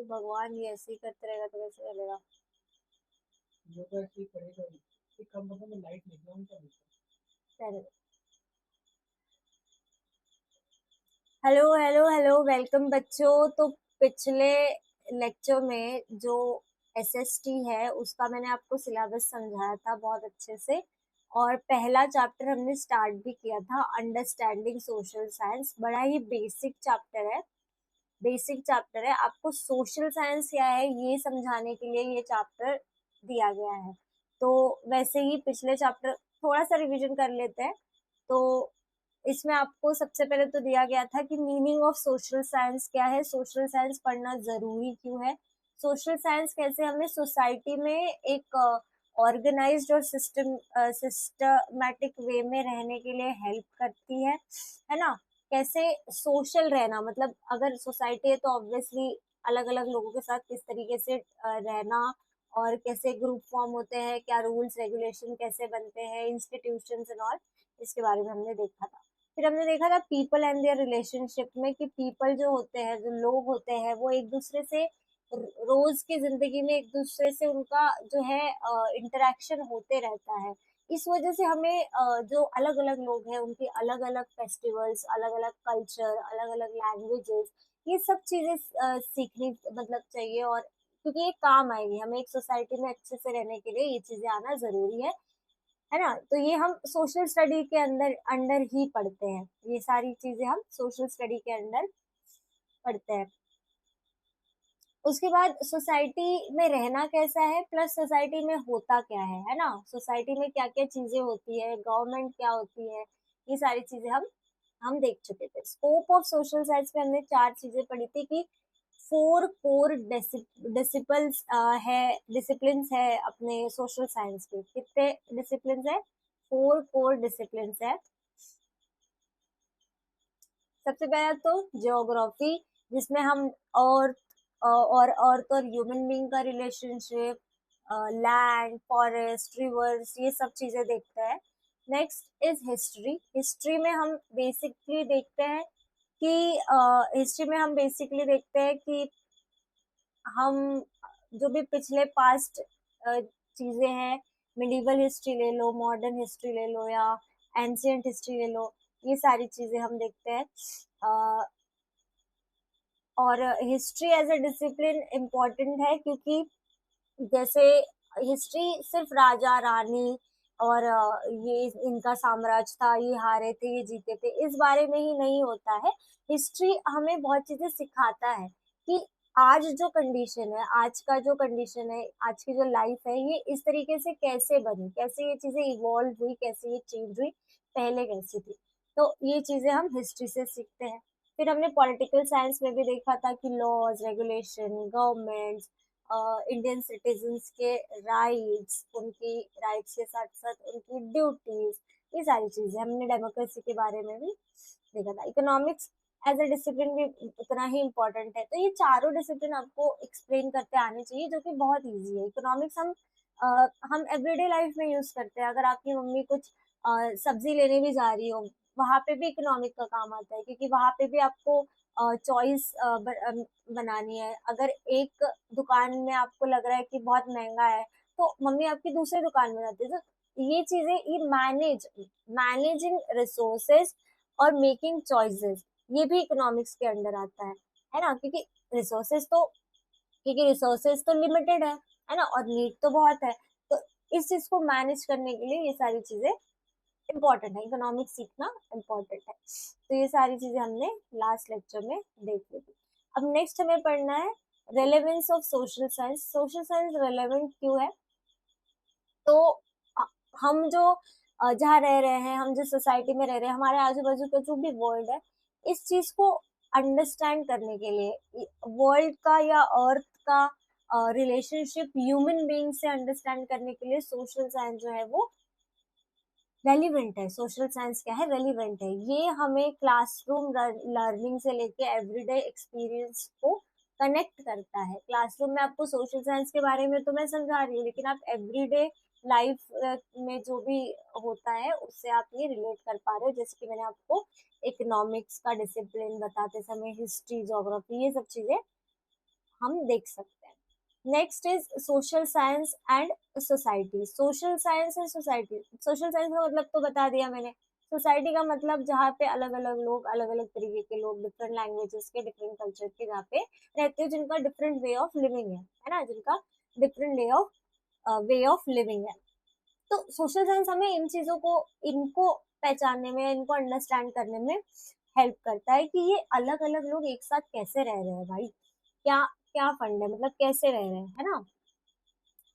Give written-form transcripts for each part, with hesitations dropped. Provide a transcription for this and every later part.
भगवान ये ऐसे ही करते रहेगा तो कैसे चलेगा। वो तो ऐसे ही करेगा ही। एक काम करता हूँ, मैं लाइट निकला हूँ क्या देखता पहले हेलो हेलो हेलो, वेलकम बच्चों। तो पिछले लेक्चर में जो एसएसटी है उसका मैंने आपको सिलेबस समझाया था बहुत अच्छे से। और पहला चैप्टर हमने स्टार्ट भी किया था, अंडरस्टैंडिंग सोशल साइंस। बड़ा ही बेसिक चैप्टर है, बेसिक चैप्टर है। आपको सोशल साइंस क्या है ये समझाने के लिए ये चैप्टर दिया गया है। तो वैसे ही पिछले चैप्टर थोड़ा सा रिवीजन कर लेते हैं। तो इसमें आपको सबसे पहले तो दिया गया था कि मीनिंग ऑफ सोशल साइंस क्या है, सोशल साइंस पढ़ना जरूरी क्यों है, सोशल साइंस कैसे हमें सोसाइटी में एक ऑर्गेनाइज्ड और सिस्टमैटिक वे में रहने के लिए हेल्प करती है ना। कैसे सोशल रहना, मतलब अगर सोसाइटी है तो ऑब्वियसली अलग अलग लोगों के साथ किस तरीके से रहना, और कैसे ग्रुप फॉर्म होते हैं, क्या रूल्स रेगुलेशन कैसे बनते हैं, इंस्टीट्यूशंस एंड ऑल, इसके बारे में हमने देखा था। फिर हमने देखा था पीपल एंड देयर रिलेशनशिप में कि पीपल जो होते हैं, जो लोग होते हैं, वो एक दूसरे से रोज की जिंदगी में एक दूसरे से उनका जो है इंटरेक्शन होते रहता है। इस वजह से हमें जो अलग अलग लोग हैं उनके अलग अलग फेस्टिवल्स, अलग अलग कल्चर, अलग अलग लैंग्वेजेस, ये सब चीजें सीखनी मतलब चाहिए। और क्योंकि ये काम आएगी हमें एक सोसाइटी में अच्छे से रहने के लिए, ये चीजें आना जरूरी है ना। तो ये हम सोशल स्टडी के अंदर अंडर ही पढ़ते हैं, ये सारी चीजें हम सोशल स्टडी के अंदर पढ़ते हैं। उसके बाद सोसाइटी में रहना कैसा है, प्लस सोसाइटी में होता क्या है ना। सोसाइटी में क्या क्या चीजें होती है, गवर्नमेंट क्या होती है, ये सारी चीजें हम देख चुके थे। स्कोप ऑफ सोशल साइंस में हमने चार चीजें पढ़ी थी कि फोर कोर डिसिपल्स है, डिसिप्लिन्स है अपने सोशल साइंस के। कितने डिसिप्लिन्स है? फोर कोर डिसिप्लिन्स है। सबसे पहला तो ज्योग्राफी, जिसमें हम और अर्थ और ह्यूमन बीइंग का रिलेशनशिप, लैंड, फॉरेस्ट, रिवर्स, ये सब चीजें देखते हैं। Next is history. हिस्ट्री में हम बेसिकली देखते हैं कि हम जो भी पिछले पास्ट चीजें हैं, मिडिवल हिस्ट्री ले लो, मॉडर्न हिस्ट्री ले लो, या एंशियंट हिस्ट्री ले लो, ये सारी चीजें हम देखते हैं। अ, और history as a discipline important है क्योंकि जैसे हिस्ट्री सिर्फ राजा रानी और ये इनका साम्राज्य था, ये हारे थे, ये जीते थे, इस बारे में ही नहीं होता है। हिस्ट्री हमें बहुत चीजें सिखाता है कि आज जो कंडीशन है, आज का जो कंडीशन है, आज की जो लाइफ है, ये इस तरीके से कैसे बनी, कैसे ये चीजें इवॉल्व हुई, कैसे ये चेंज हुई, पहले कैसी थी। तो ये चीजें हम हिस्ट्री से सीखते हैं। फिर हमने पॉलिटिकल साइंस में भी देखा था कि laws, regulation, government, Indian citizens के राइट्स, उनकी राइट्स के साथ साथ उनकी ड्यूटीज, ये सारी चीजें हमने डेमोक्रेसी के बारे में भी देखा था। इकोनॉमिक्स एज अ डिसिप्लिन भी उतना ही इम्पोर्टेंट है। तो ये चारों डिसिप्लिन आपको एक्सप्लेन करते आने चाहिए, जो कि बहुत इजी है। इकोनॉमिक्स हम एवरीडे लाइफ में यूज करते हैं। अगर आपकी मम्मी कुछ सब्जी लेने भी जा रही हो, वहां पे भी इकोनॉमिक का काम आता है, क्योंकि वहां पे भी आपको चॉइस बनानी है। अगर एक दुकान में आपको लग रहा है कि बहुत महंगा है, तो मम्मी आपकी दूसरी दुकान में जाती है। तो ये चीजें, ये मैनेजिंग रिसोर्सेज और मेकिंग चॉइसेस, ये भी इकोनॉमिक्स के अंडर आता है ना। क्योंकि रिसोर्सेज तो लिमिटेड है ना, और नीड तो बहुत है। तो इस चीज को मैनेज करने के लिए ये सारी चीजें इम्पोर्टेंट है, इकोनॉमिक्स सीखना इम्पोर्टेंट है। तो ये सारी चीजें हमने लास्ट लेक्चर में देख ली थी। अब नेक्स्ट हमें पढ़ना है relevance of social science. Social science relevant क्यों है? तो अ, हम जो जहाँ रह रहे हैं, हम जिस सोसाइटी में रह रहे हैं, हमारे आजू बाजू का जो भी वर्ल्ड है, इस चीज को अंडरस्टैंड करने के लिए, वर्ल्ड का या अर्थ का रिलेशनशिप ह्यूमन बीइंग से अंडरस्टैंड करने के लिए सोशल साइंस जो है वो रेलिवेंट है। सोशल साइंस क्या है? रेलिवेंट है। ये हमें क्लासरूम लर्निंग से लेके एवरीडे एक्सपीरियंस को कनेक्ट करता है। क्लासरूम में आपको सोशल साइंस के बारे में तो मैं समझा रही हूँ, लेकिन आप एवरीडे लाइफ में जो भी होता है उससे आप ये रिलेट कर पा रहे हो। जैसे कि मैंने आपको इकोनॉमिक्स का डिसिप्लिन बताते समय हिस्ट्री, ज्योग्राफी, ये सब चीजें हम देख सकते हैं। Next is social science and society. Social science and society, social science का मतलब तो बता दिया मैंने। सोसाइटी का मतलब जहाँ पे अलग अलग लोग, अलग अलग तरीके के लोग, डिफरेंट लैंग्वेजेस के, डिफरेंट कल्चर के जहाँ पे रहते हैं, जिनका डिफरेंट वे ऑफ लिविंग है ना, जिनका डिफरेंट वे ऑफ लिविंग है। तो सोशल साइंस हमें इन चीजों को, इनको पहचानने में, इनको अंडरस्टैंड करने में हेल्प करता है कि ये अलग अलग लोग एक साथ कैसे रह रहे हैं भाई, क्या क्या फंड है, मतलब कैसे रह रहे हैं, है ना।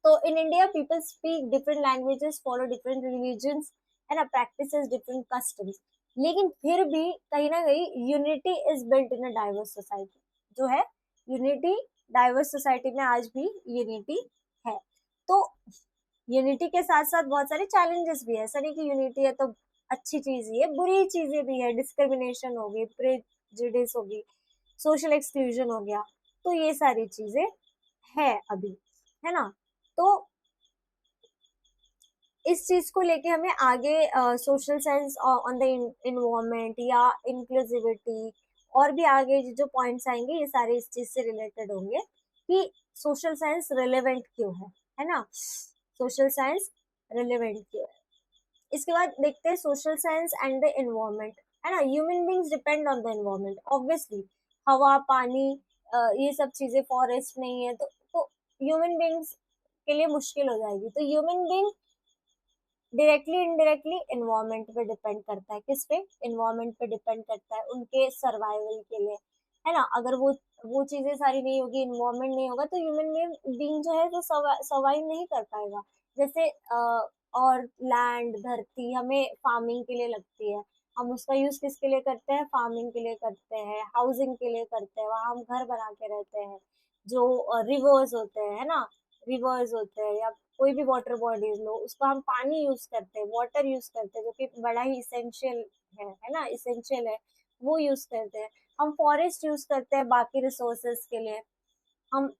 तो in India people speak different languages, follow different religions, है ना, प्रैक्टिसेस डिफरेंट कस्टम्स, लेकिन फिर भी कहीं ना कहीं unity is built in a diverse society, जो है यूनिटी, डाइवर्स सोसाइटी में आज भी यूनिटी है। तो यूनिटी के साथ साथ बहुत सारे चैलेंजेस भी है, ऐसा नहीं कि यूनिटी है तो अच्छी चीज ही है, बुरी चीजें भी है, डिस्क्रिमिनेशन होगी, प्रेजुडिस होगी, सोशल एक्सक्लूजन हो गया, तो ये सारी चीजें है अभी, है ना। तो इस चीज को लेके हमें आगे social science on the environment या इंक्लूसिविटी, और भी आगे जो पॉइंट्स आएंगे ये सारे इस चीज से रिलेटेड होंगे कि सोशल साइंस रिलेवेंट क्यों है ना, सोशल साइंस रिलेवेंट क्यों है। इसके बाद देखते हैं social science and the environment, है ना। Human beings depend on the environment obviously, हवा, पानी, ये सब चीजें, फॉरेस्ट नहीं है तो ह्यूमन बींग्स के लिए मुश्किल हो जाएगी। तो human being directly indirectly environment पे डिपेंड करता है, किस पे, एनवायरनमेंट पे डिपेंड करता है उनके सर्वाइवल के लिए, है ना। अगर वो चीजें सारी नहीं होगी, इन्वायरमेंट नहीं होगा, तो ह्यूमन बीइंग जो है वो सर्वाइव नहीं कर पाएगा। जैसे और लैंड, धरती हमें फार्मिंग के लिए लगती है, हम उसका यूज किसके लिए करते हैं, फार्मिंग के लिए करते हैं, हाउसिंग के लिए करते हैं, वहां हम घर बना के रहते हैं। जो रिवर्स होते हैं, है ना, रिवर्स होते हैं या कोई भी वाटर बॉडीज लो, उसका हम पानी यूज करते हैं, वाटर यूज करते हैं, जो कि बड़ा ही इसेंशियल है ना, इसेंशियल है, वो यूज करते हैं। हम फॉरेस्ट यूज करते हैं बाकी रिसोर्सेज के लिए, हम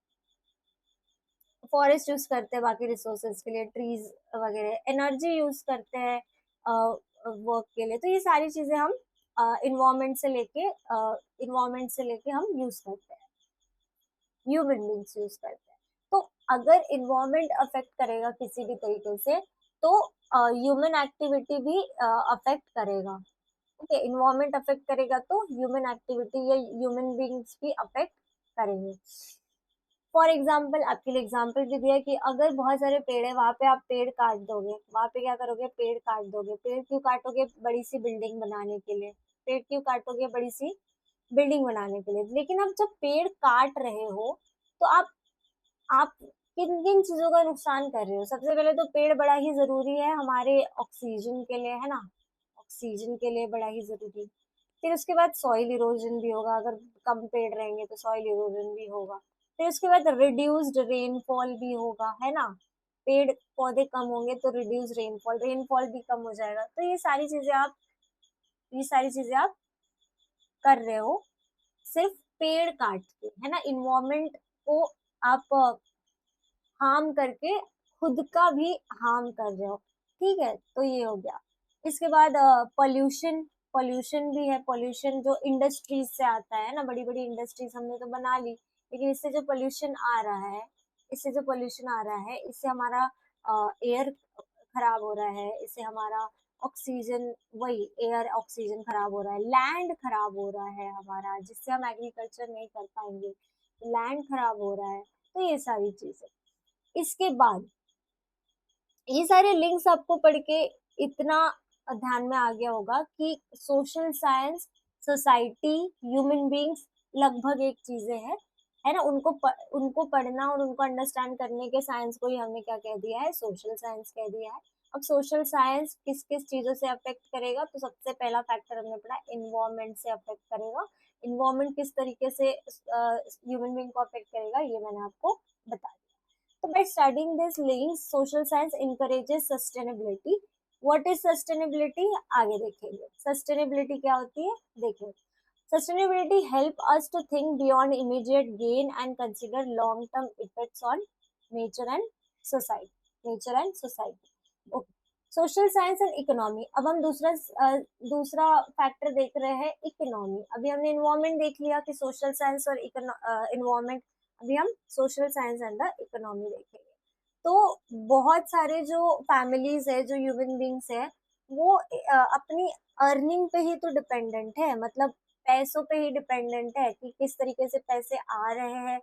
फॉरेस्ट यूज करते हैं बाकी रिसोर्सेज के लिए, ट्रीज वगैरह, एनर्जी यूज करते हैं वर्क के लिए। तो ये सारी चीजें हम इन्वायरमेंट से लेके हम यूज करते हैं, ह्यूमन बींग्स यूज करते हैं। तो अगर इन्वायरमेंट अफेक्ट करेगा किसी भी तरीके से, तो ह्यूमन एक्टिविटी भी अफेक्ट करेगा। ओके, इन्वायरमेंट अफेक्ट करेगा तो ह्यूमन एक्टिविटी या ह्यूमन बींग्स भी अफेक्ट करेंगे। फॉर एग्जाम्पल, आपके लिए एग्जाम्पल भी दिया कि अगर बहुत सारे पेड़ है, वहां पे आप पेड़ काट दोगे, वहां पे क्या करोगे, पेड़ काट दोगे। पेड़ क्यों काटोगे, बड़ी सी बिल्डिंग बनाने के लिए। पेड़ क्यों काटोगे, बड़ी सी बिल्डिंग बनाने के लिए। लेकिन आप जब पेड़ काट रहे हो, तो आप किन किन चीजों का नुकसान कर रहे हो। सबसे पहले तो पेड़ बड़ा ही जरूरी है हमारे ऑक्सीजन के लिए, है ना, ऑक्सीजन के लिए बड़ा ही जरूरी। फिर उसके बाद सॉइल इरोजन भी होगा, अगर कम पेड़ रहेंगे तो सॉइल इरोजन भी होगा। फिर उसके बाद रिड्यूस्ड रेनफॉल भी होगा, है ना, पेड़ पौधे कम होंगे तो रिड्यूस रेनफॉल, रेनफॉल भी कम हो जाएगा। तो ये सारी चीजें आप कर रहे हो सिर्फ पेड़ काट के, है ना, इन्वायरमेंट को आप हार्म करके खुद का भी हार्म कर रहे हो। ठीक है, तो ये हो गया। इसके बाद पॉल्यूशन, पॉल्यूशन भी है। पॉल्यूशन जो इंडस्ट्रीज से आता है ना, बड़ी बड़ी इंडस्ट्रीज हमने तो बना ली, लेकिन इससे जो पोल्यूशन आ रहा है, इससे जो पोल्यूशन आ रहा है, इससे हमारा एयर खराब हो रहा है, इससे हमारा ऑक्सीजन, वही एयर ऑक्सीजन खराब हो रहा है, लैंड खराब हो रहा है हमारा, जिससे हम एग्रीकल्चर नहीं कर पाएंगे, लैंड खराब हो रहा है। तो ये सारी चीजें। इसके बाद ये सारे लिंक्स आपको पढ़ के इतना ध्यान में आ गया होगा कि social science, society, human beings लगभग एक चीजें हैं, है ना। उनको पढ़ना और उनको अंडरस्टैंड करने के साइंस को ही हमने क्या कह दिया है, सोशल साइंस कह दिया है। अब सोशल साइंस किस किस चीजों से अफेक्ट करेगा, तो सबसे पहला फैक्टर हमने पढ़ा, इन्वायरमेंट से अफेक्ट करेगा। इन्वायरमेंट किस तरीके से ह्यूमन बींग को अफेक्ट करेगा, ये मैंने आपको बता दिया। So by studying these links, social science encourages sustainability. What is sustainability? आगे देखेंगे। Sustainability क्या होती है, देखेंगे। Sustainability help us to think beyond immediate gain and consider long-term effects on nature and society. Nature and society. Okay. Social science and economy. अब हम दूसरा factor देख रहे हैं, इकोनॉमी। अभी हमने इन्वायरमेंट देख लिया कि सोशल साइंस और इन्वायरमेंट अभी हम social science and the economy देखेंगे। तो बहुत सारे जो फैमिलीज है, जो ह्यूमन बींग्स है, वो अपनी अर्निंग पे ही तो डिपेंडेंट है, मतलब पैसों पे ही डिपेंडेंट है कि किस तरीके से पैसे आ रहे हैं,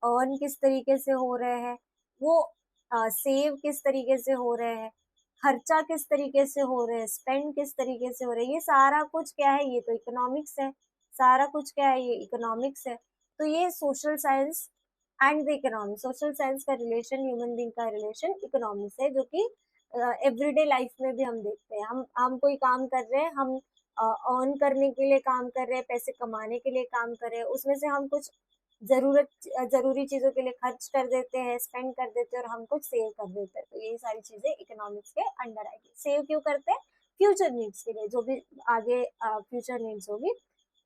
अर्न किस तरीके से हो रहे हैं, वो सेव किस तरीके से हो रहे हैं, खर्चा किस तरीके से हो रहे हैं, स्पेंड किस तरीके से हो रहे हैं, ये सारा कुछ क्या है, ये तो इकोनॉमिक्स है। सारा कुछ क्या है, ये इकोनॉमिक्स है। तो ये social science and the economy, social science का रिलेशन, ह्यूमन बीइंग का रिलेशन इकोनॉमिक्स है, जो कि एवरीडे लाइफ में भी हम देखते हैं। हम कोई काम कर रहे हैं, हम अर्न करने के लिए काम कर रहे हैं, पैसे कमाने के लिए काम कर रहे हैं, उसमें से हम कुछ जरूरत जरूरी चीजों के लिए खर्च कर देते हैं, स्पेंड कर देते हैं, और हम कुछ सेव कर देते हैं। तो यही सारी चीजें इकोनॉमिक्स के अंडर आएगी। सेव क्यों करते हैं? फ्यूचर नीड्स के लिए, जो भी आगे फ्यूचर नीड्स होगी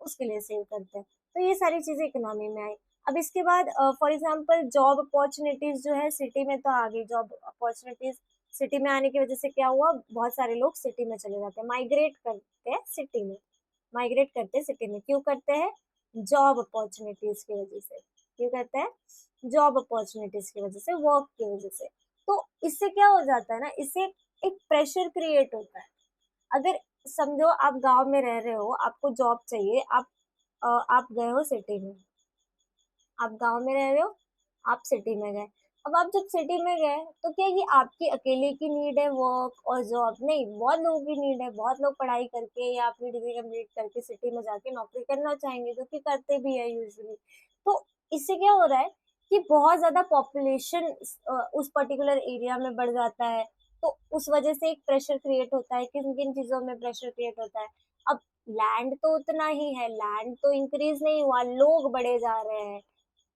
उसके लिए सेव करते हैं। तो ये सारी चीजें इकोनॉमी में आई। अब इसके बाद फॉर एग्जांपल जॉब अपॉर्चुनिटीज जो है सिटी में तो आ गई। जॉब अपॉर्चुनिटीज सिटी में आने की वजह से क्या हुआ, बहुत सारे लोग सिटी में चले जाते हैं, माइग्रेट करते हैं सिटी में। माइग्रेट करते हैं सिटी में, क्यों करते हैं? जॉब अपॉर्चुनिटीज की वजह से। क्यों करते हैं? जॉब अपॉर्चुनिटीज की वजह से, वर्क की वजह से। तो इससे क्या हो जाता है ना, इससे एक प्रेशर क्रिएट होता है। अगर समझो आप गांव में रह रहे हो, आपको जॉब चाहिए, आप गए हो सिटी में। आप गांव में रह रहे हो, आप सिटी में गए। अब आप जब सिटी में गए तो क्या ये आपकी अकेले की नीड है वर्क और जॉब? नहीं, बहुत लोगों की नीड है। बहुत लोग पढ़ाई करके या अपनी डिग्री कंप्लीट करके सिटी में जाके नौकरी करना चाहेंगे, जो कि करते भी है यूजुअली। तो इससे क्या हो रहा है कि बहुत ज्यादा पॉपुलेशन उस पर्टिकुलर एरिया में बढ़ जाता है। तो उस वजह से एक प्रेशर क्रिएट होता है। किन किन चीजों में प्रेशर क्रिएट होता है? अब लैंड तो उतना ही है, लैंड तो इंक्रीज नहीं हुआ, लोग बढ़े जा रहे हैं,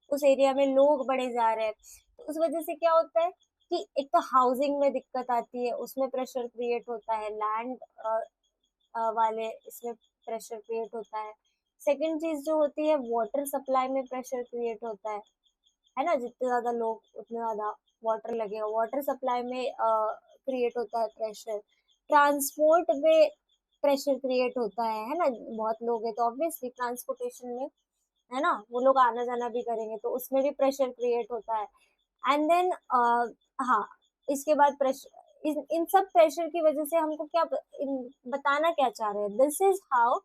उस एरिया में लोग बढ़े जा रहे हैं। तो उस वजह से क्या होता है कि एक तो हाउसिंग में दिक्कत आती है, उसमें प्रेशर क्रिएट होता है, लैंड वाले इसमें प्रेशर क्रिएट होता है। सेकंड चीज जो होती है, वाटर सप्लाई में प्रेशर क्रिएट होता है ना? जितने ज्यादा लोग उतने ज्यादा वाटर लगेगा, वाटर सप्लाई में क्रिएट होता है प्रेशर। ट्रांसपोर्ट में प्रेशर क्रिएट होता है ना? बहुत लोग हैं तो ऑब्वियसली ट्रांसपोर्टेशन में, है ना, वो लोग आना जाना भी करेंगे, तो उसमें भी प्रेशर क्रिएट होता है। एंड देन हाँ, इसके बाद प्रेशर, इन सब प्रेशर की वजह से हमको क्या बताना क्या चाह रहे हैं, this is how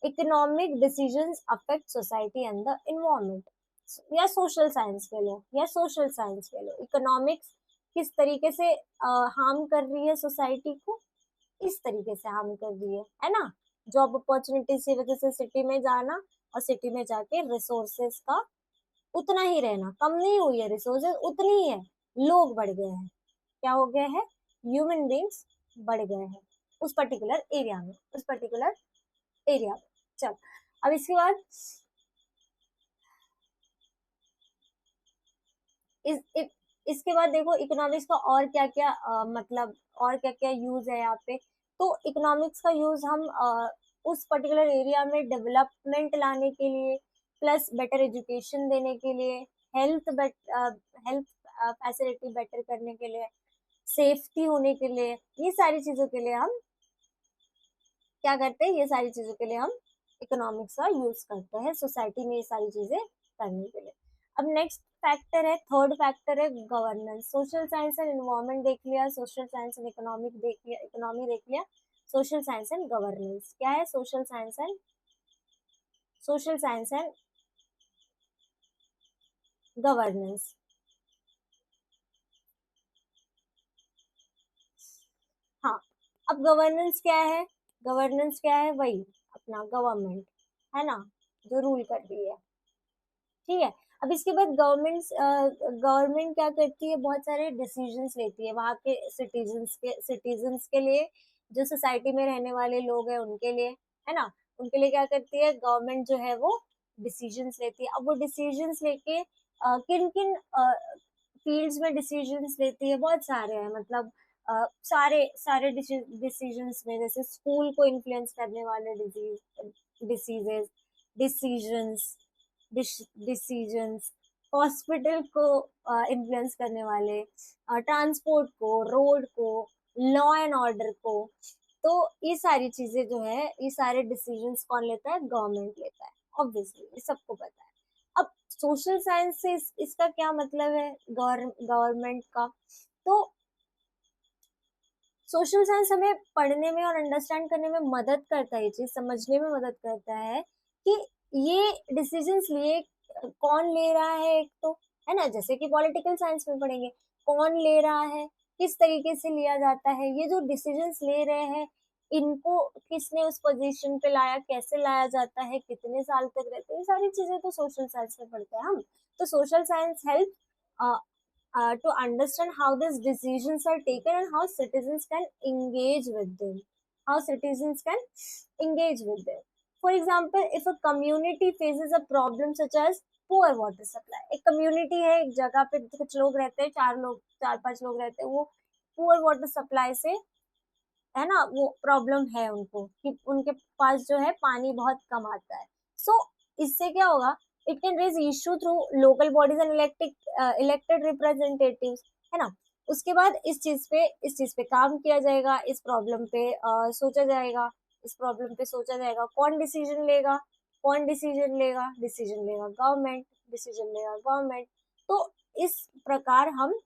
economic decisions affect society and the environment. या सोशल साइंस के लो, या सोशल साइंस के लो, इकोनॉमिक्स किस तरीके से हार्म कर रही है सोसाइटी को, इस तरीके से हार्म कर रही है ना? जॉब अपॉर्चुनिटीज की वजह से सिटी में जाना, और सिटी में जाके रिसोर्सेज का उतना ही रहना, कम नहीं हुई है रिसोर्सेज, उतनी ही है, लोग बढ़ गए हैं। क्या हो गया है? ह्यूमन बींग्स बढ़ गए हैं उस पर्टिकुलर एरिया में, उस पर्टिकुलर एरिया में। चल, अब इसके बाद इस इसके बाद देखो इकोनॉमिक्स का और क्या क्या मतलब और क्या क्या यूज है यहाँ पे। तो इकोनॉमिक्स का यूज हम उस पर्टिकुलर एरिया में डेवलपमेंट लाने के लिए, प्लस बेटर एजुकेशन देने के लिए, हेल्थ फैसिलिटी बेटर करने के लिए, सेफ्टी होने के लिए, ये सारी चीजों के लिए हम क्या करते हैं, ये सारी चीजों के लिए हम इकोनॉमिक्स का यूज करते हैं सोसाइटी में, ये सारी चीजें करने के लिए। अब नेक्स्ट फैक्टर है, थर्ड फैक्टर है governance. Social science and environment देख लिया, सोशल साइंस एंड इकोनॉमिक देख लिया, इकोनॉमी देख लिया, सोशल साइंस एंड गवर्नेंस क्या है? Social science and governance. हाँ, अब गवर्नेंस क्या है? गवर्नेंस क्या है? वही अपना गवर्नमेंट, है ना, जो रूल कर रही है। ठीक है। अब इसके बाद गवर्नमेंट क्या करती है, बहुत सारे डिसीजंस लेती है वहाँ के सिटीजन्स के लिए, जो सोसाइटी में रहने वाले लोग हैं उनके लिए, है ना। उनके लिए क्या करती है गवर्नमेंट जो है, वो डिसीजंस लेती है। अब वो डिसीजंस लेके किन किन फील्ड्स में डिसीजंस लेती है, बहुत सारे हैं, मतलब सारे सारे डिसीजंस में, जैसे स्कूल को इन्फ्लुएंस करने वाले डिसीजेस डिसीजंस डिसीजंस, हॉस्पिटल को इन्फ्लुएंस करने वाले, ट्रांसपोर्ट को, रोड को, लॉ एंड ऑर्डर को। तो ये सारी चीजें जो है, ये सारे डिसीजंस कौन लेता है? गवर्नमेंट लेता है, ऑब्वियसली ये सबको पता है। अब सोशल साइंस से इसका क्या मतलब है गवर्नमेंट का? तो सोशल साइंस हमें पढ़ने में और अंडरस्टैंड करने में मदद करता है, ये चीज समझने में मदद करता है कि ये डिसीजंस लिए कौन ले रहा है, एक तो है ना, जैसे कि पॉलिटिकल साइंस में पढ़ेंगे कौन ले रहा है, किस तरीके से लिया जाता है, ये जो डिसीजंस ले रहे हैं इनको किसने उस पोजीशन पे लाया, कैसे लाया जाता है, कितने साल तक रहते हैं, ये सारी चीजें तो सोशल साइंस में पढ़ते हैं हम। तो social science help to understand how these decisions are taken and how citizens can engage with them. How citizens can engage with them. For example, if a community faces a problem such as poor water supply, एक community है, एक जगह पे कुछ लोग रहते हैं, चार पांच लोग रहते हैं, वो poor water supply से, है ना, वो प्रॉब्लम है उनको कि उनके पास जो है पानी बहुत कम आता है। सो इससे क्या होगा, it can raise issue through local bodies and elected representatives, है ना। उसके बाद इस चीज पे काम किया जाएगा, इस प्रॉब्लम पे सोचा जाएगा, इस प्रॉब्लम पे सोचा जाएगा, कौन डिसीजन लेगा, कौन डिसीजन लेगा, डिसीजन लेगा गवर्नमेंट, डिसीजन लेगा गवर्नमेंट। तो इस प्रकार हम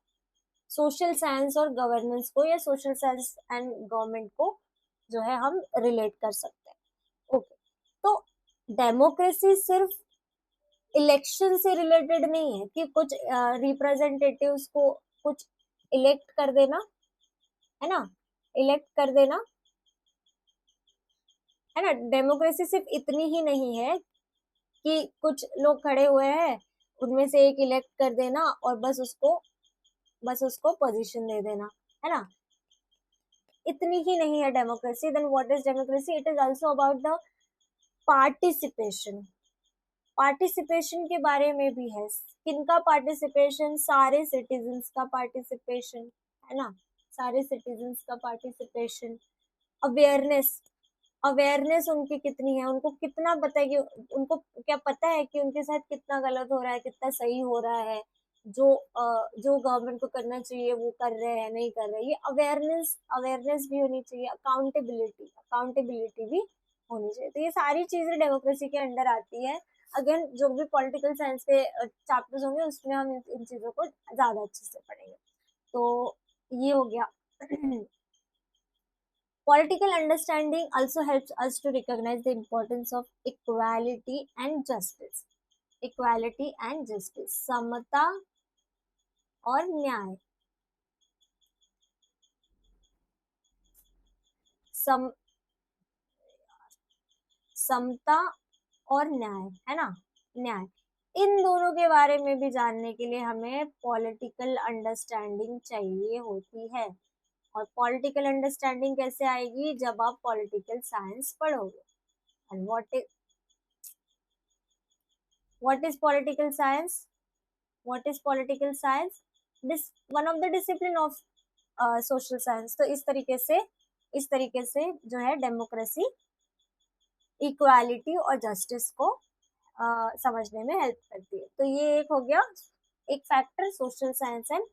सोशल साइंस और गवर्नेंस को या सोशल साइंस एंड गवर्नमेंट को जो है हम रिलेट कर सकते हैं। ओके, तो डेमोक्रेसी सिर्फ इलेक्शन से रिलेटेड नहीं है कि कुछ रिप्रेजेंटेटिव्स को कुछ इलेक्ट कर देना, है ना, इलेक्ट कर देना, है ना। डेमोक्रेसी सिर्फ इतनी ही नहीं है कि कुछ लोग खड़े हुए हैं, उनमें से एक इलेक्ट कर देना और बस उसको पोजीशन दे देना, है ना। इतनी ही नहीं है democracy. Then what is democracy? It is also about the participation. Participation के बारे में भी है। किनका पार्टिसिपेशन? सारे सिटीजन्स का पार्टिसिपेशन, है ना, सारे सिटीजन्स का पार्टिसिपेशन। अवेयरनेस, अवेयरनेस उनकी कितनी है, उनको कितना पता है कि उनको क्या पता है कि उनके साथ कितना गलत हो रहा है, कितना सही हो रहा है, जो गवर्नमेंट को करना चाहिए वो कर रहे हैं नहीं कर रहे, ये अवेयरनेस अवेयरनेस भी होनी चाहिए। अकाउंटेबिलिटी, अकाउंटेबिलिटी भी होनी चाहिए। तो ये सारी चीजें डेमोक्रेसी के अंडर आती है। अगेन जो भी पॉलिटिकल साइंस के चैप्टर्स होंगे उसमें हम इन चीजों को ज्यादा अच्छे से पढ़ेंगे। तो ये हो गया। Political understanding also helps us to recognize the importance of equality and justice. Equality and justice, समता और न्याय। सम समता और न्याय, है ना, न्याय। इन दोनों के बारे में भी जानने के लिए हमें पॉलिटिकल अंडरस्टैंडिंग चाहिए होती है। और पॉलिटिकल अंडरस्टैंडिंग कैसे आएगी? जब आप पॉलिटिकल साइंस पढ़ोगे। And what is political science? what is political science? This one of the discipline of social science। तो इस तरीके से जो है डेमोक्रेसी, इक्वालिटी और जस्टिस को समझने में हेल्प करती है। तो ये एक हो गया, एक factor social science and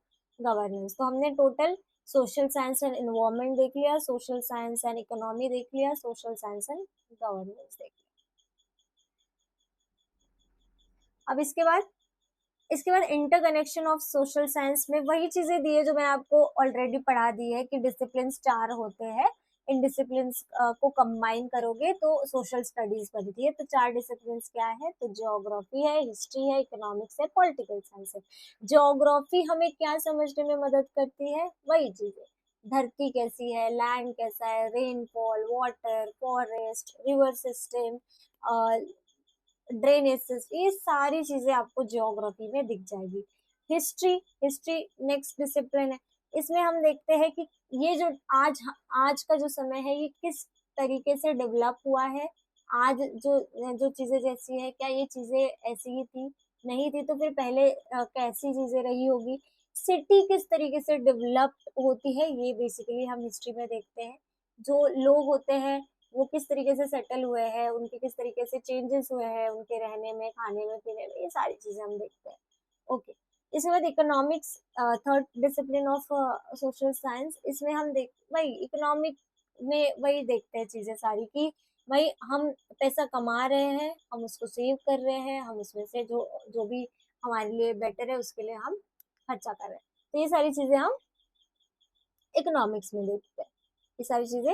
governance. तो हमने total social science and environment देख लिया, सोशल साइंस एंड इकोनॉमी देख लिया, सोशल साइंस एंड गवर्नेंस देख लिया। अब इसके बाद इंटरकनेक्शन ऑफ सोशल साइंस में वही चीजें दी है जो मैंने आपको ऑलरेडी पढ़ा दी है कि डिसिप्लिन 4 होते हैं। इन डिसिप्लिन को कंबाइन करोगे तो सोशल स्टडीज बनती है। तो 4 डिसिप्लिन क्या है? तो ज्योग्राफी है, हिस्ट्री है, इकोनॉमिक्स है, पॉलिटिकल साइंस है। ज्योग्राफी हमें क्या समझने में मदद करती है? वही चीजें, धरती कैसी है, लैंड कैसा है, rainfall, water, forest, river system, drainage system, ये सारी चीजें आपको ज्योग्राफी में दिख जाएगी। हिस्ट्री, हिस्ट्री नेक्स्ट डिसिप्लिन है। इसमें हम देखते हैं कि ये जो आज आज का जो समय है ये किस तरीके से डेवलप हुआ है। आज जो जो चीजें जैसी है, क्या ये चीजें ऐसी ही थी, नहीं थी, तो फिर पहले कैसी चीजें रही होगी। सिटी किस तरीके से डेवलप होती है, ये बेसिकली हम हिस्ट्री में देखते हैं। जो लोग होते हैं वो किस तरीके से सेटल हुए हैं, उनके किस तरीके से चेंजेस हुए हैं, उनके रहने में, खाने में, पीने में, ये सारी चीजें हम देखते हैं। ओके, इसके बाद economics, third discipline of social science. इसमें हम देख वही इकोनॉमिक में वही देखते हैं चीजें सारी कि भाई हम पैसा कमा रहे हैं, हम उसको सेव कर रहे हैं, हम उसमें से जो जो भी हमारे लिए बेटर है उसके लिए हम खर्चा कर रहे हैं। तो ये सारी चीजें हम इकोनॉमिक्स में देखते हैं, ये सारी चीजें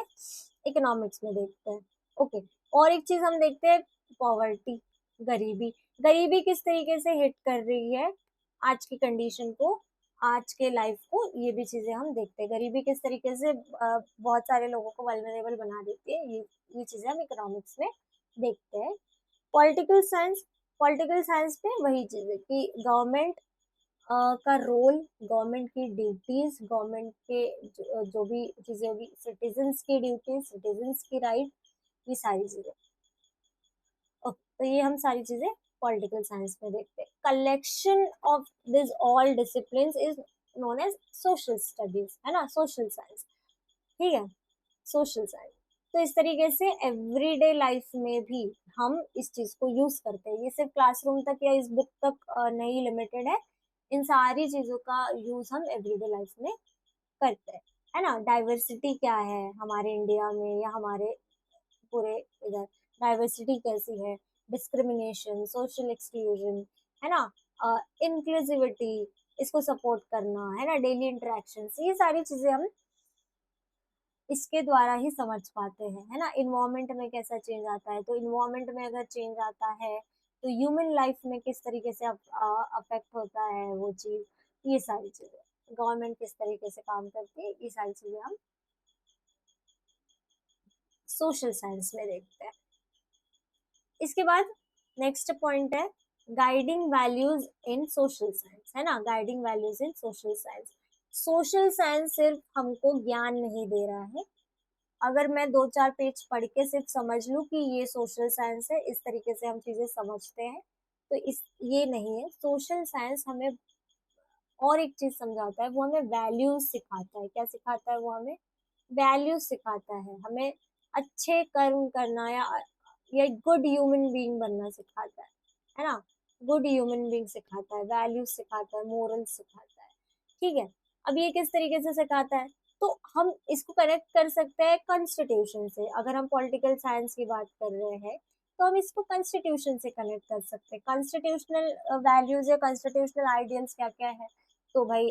इकोनॉमिक्स में देखते हैं। ओके, और एक चीज हम देखते हैं, पॉवर्टी, गरीबी। गरीबी किस तरीके से हिट कर रही है आज की कंडीशन को, आज के लाइफ को, ये भी चीजें हम देखते हैं। गरीबी किस तरीके से बहुत सारे लोगों को वल्नरेबल बना देती है, ये चीजें हम इकोनॉमिक्स में देखते हैं। पॉलिटिकल साइंस, पॉलिटिकल साइंस में वही चीज है कि गवर्नमेंट का रोल, गवर्नमेंट की ड्यूटीज, गवर्नमेंट के जो भी चीजें होगी, सिटीजन्स की ड्यूटीज, सिटीजन्स की राइट, ये सारी चीजें। तो ये हम सारी चीजें पॉलिटिकल साइंस में देखते हैं। Collection of this all discipline is known as social studies, है ना, सोशल साइंस। ठीक है, सोशल साइंस। तो इस तरीके से एवरीडे लाइफ में भी हम इस चीज को यूज करते हैं। ये सिर्फ क्लासरूम तक या इस बुक तक नहीं लिमिटेड है, इन सारी चीजों का यूज हम एवरीडे लाइफ में करते हैं, है ना। डाइवर्सिटी क्या है हमारे इंडिया में या हमारे पूरे इधर, डाइवर्सिटी कैसी है, डिस्क्रिमिनेशन, सोशल एक्सक्लूजन, है ना, इंक्लूसिविटी, इसको सपोर्ट करना, है ना, डेली इंटरेक्शन, ये सारी चीजें हम इसके द्वारा ही समझ पाते हैं, है ना। इन्वायरमेंट में कैसा चेंज आता है, तो इन्वायरमेंट में अगर चेंज आता है तो ह्यूमन लाइफ में किस तरीके से अफेक्ट होता है वो चीज, ये सारी चीजें गवर्नमेंट किस तरीके से काम करती है, ये सारी चीजें हम सोशल साइंस में देखते हैं। इसके बाद नेक्स्ट पॉइंट है guiding values in social science, है ना, guiding values in social science. Social science सिर्फ हमको ज्ञान नहीं दे रहा है। अगर मैं 2-4 पेज पढ़ के सिर्फ समझ लूं कि ये सोशल साइंस है, इस तरीके से हम चीजें समझते हैं, तो इस ये नहीं है। सोशल साइंस हमें और एक चीज समझाता है, वो हमें वैल्यूज सिखाता है। क्या सिखाता है वो हमें? वैल्यूज सिखाता है, हमें अच्छे कर्म करना या गुड ह्यूमन बीइंग बनना सिखाता है ना। गुड ह्यूमन बीइंग सिखाता है, वैल्यूज सिखाता है, मोरल सिखाता है। ठीक है, अब ये किस तरीके से सिखाता है, तो हम इसको कनेक्ट कर सकते हैं कॉन्स्टिट्यूशन से। अगर हम पॉलिटिकल साइंस की बात कर रहे हैं तो हम इसको कॉन्स्टिट्यूशन से कनेक्ट कर सकते हैं। कॉन्स्टिट्यूशनल वैल्यूज या कॉन्स्टिट्यूशनल आइडियल्स क्या क्या है, तो भाई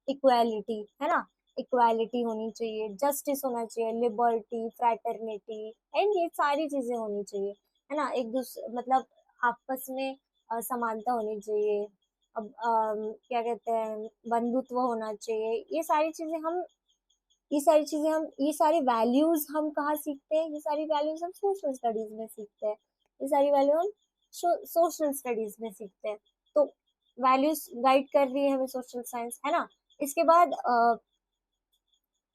इक्वालिटी, है ना, इक्वालिटी होनी चाहिए, जस्टिस होना चाहिए, लिबर्टी, फ्रैटर्निटी, एंड ये सारी चीजें होनी चाहिए, है ना। एक दूसरे मतलब आपस में समानता होनी चाहिए। अब क्या कहते हैं, बंधुत्व होना चाहिए, ये सारी वैल्यूज हम कहाँ सीखते हैं, ये सारी वैल्यूज हम सोशल स्टडीज में सीखते हैं। ये सारी वैल्यू हम सोशल स्टडीज में सीखते हैं। तो वैल्यूज गाइड कर रही है हमें सोशल साइंस, है ना। इसके बाद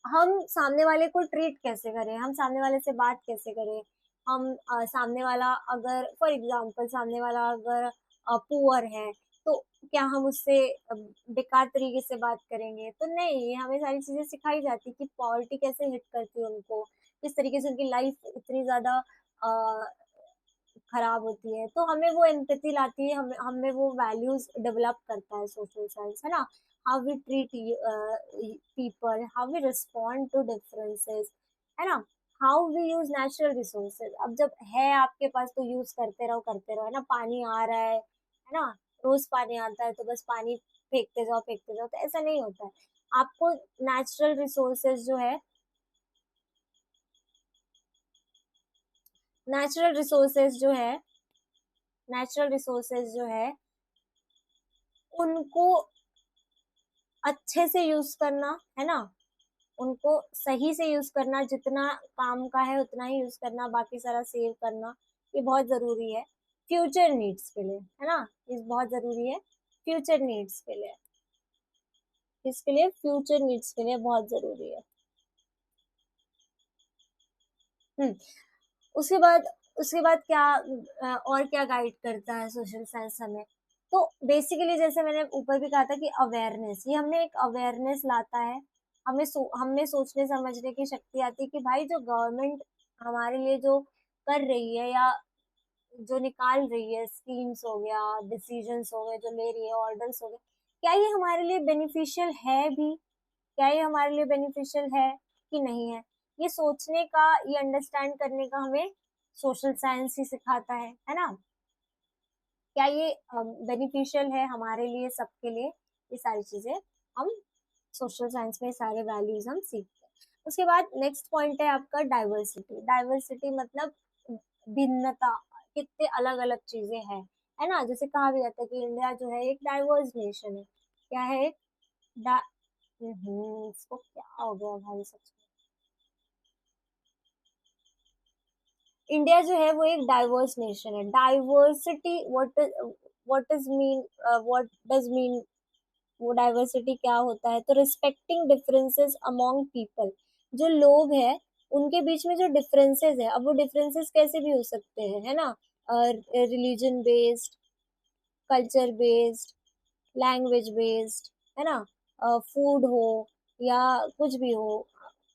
हम सामने वाले को ट्रीट कैसे करें, हम सामने वाले से बात कैसे करें, हम सामने वाला अगर फॉर एग्जांपल सामने वाला अगर पुअर है, तो क्या हम उससे बेकार तरीके से बात करेंगे? तो नहीं, ये हमें सारी चीजें सिखाई जाती कि पॉवर्टी कैसे हिट करती है उनको, किस तरीके से उनकी लाइफ इतनी ज्यादा खराब होती है। तो हमें वो एम्पैथी लाती है, हमें हमें वो वैल्यूज डेवलप करता है सोशल साइंस, है ना। How we treat people, how we respond to differences, है ना। How we use natural resources. अब जब है आपके पास तो यूज करते रहो, है ना। पानी आ रहा है ना, रोज पानी आता है तो बस पानी फेंकते जाओ, तो ऐसा नहीं होता है। आपको नेचुरल रिसोर्सेज जो है, नेचुरल रिसोर्सेज जो है नेचुरल रिसोर्सेज जो है उनको अच्छे से यूज करना, है ना, उनको सही से यूज करना, जितना काम का है उतना ही यूज करना, बाकी सारा सेव करना, ये बहुत जरूरी है फ्यूचर नीड्स के लिए, है ना। ये बहुत जरूरी है फ्यूचर नीड्स के लिए, इसके लिए फ्यूचर नीड्स के लिए बहुत जरूरी है। हम्म उसके बाद उसके बाद क्या और क्या गाइड करता है सोशल साइंस हमें, तो बेसिकली जैसे मैंने ऊपर भी कहा था कि अवेयरनेस, ये हमें एक अवेयरनेस लाता है। हमें सोचने समझने की शक्ति आती है कि भाई जो गवर्नमेंट हमारे लिए जो कर रही है या जो निकाल रही है, स्कीम्स हो गया, डिसीजंस हो गए जो ले रही है, ऑर्डर्स हो गए, क्या ये हमारे लिए बेनिफिशियल है भी, क्या ये हमारे लिए बेनिफिशियल है कि नहीं है, ये सोचने का, ये अंडरस्टैंड करने का हमें सोशल साइंस ही सिखाता है ना। क्या ये बेनिफिशियल है हमारे लिए, सबके लिए? ये सारी चीजें हम सोशल साइंस में सारे वैल्यूज हम सीखते हैं। उसके बाद नेक्स्ट पॉइंट है आपका डाइवर्सिटी। डाइवर्सिटी मतलब भिन्नता, कितने अलग अलग चीजें हैं, है ना। जैसे कहा भी जाता है कि इंडिया जो है एक डाइवर्स नेशन है। क्या है? एक डा इसको क्या हो गया भाई सच में। इंडिया जो है वो एक डाइवर्स नेशन है। Diversity what mean, what does mean, वो डाइवर्सिटी क्या होता है? तो रिस्पेक्टिंग डिफरेंसेस अमॉन्ग पीपल, जो लोग हैं उनके बीच में जो डिफरेंसेस है, अब वो डिफरेंसेस कैसे भी हो सकते हैं, है ना। Religion based, culture based, language based, है ना। फूड हो या कुछ भी हो,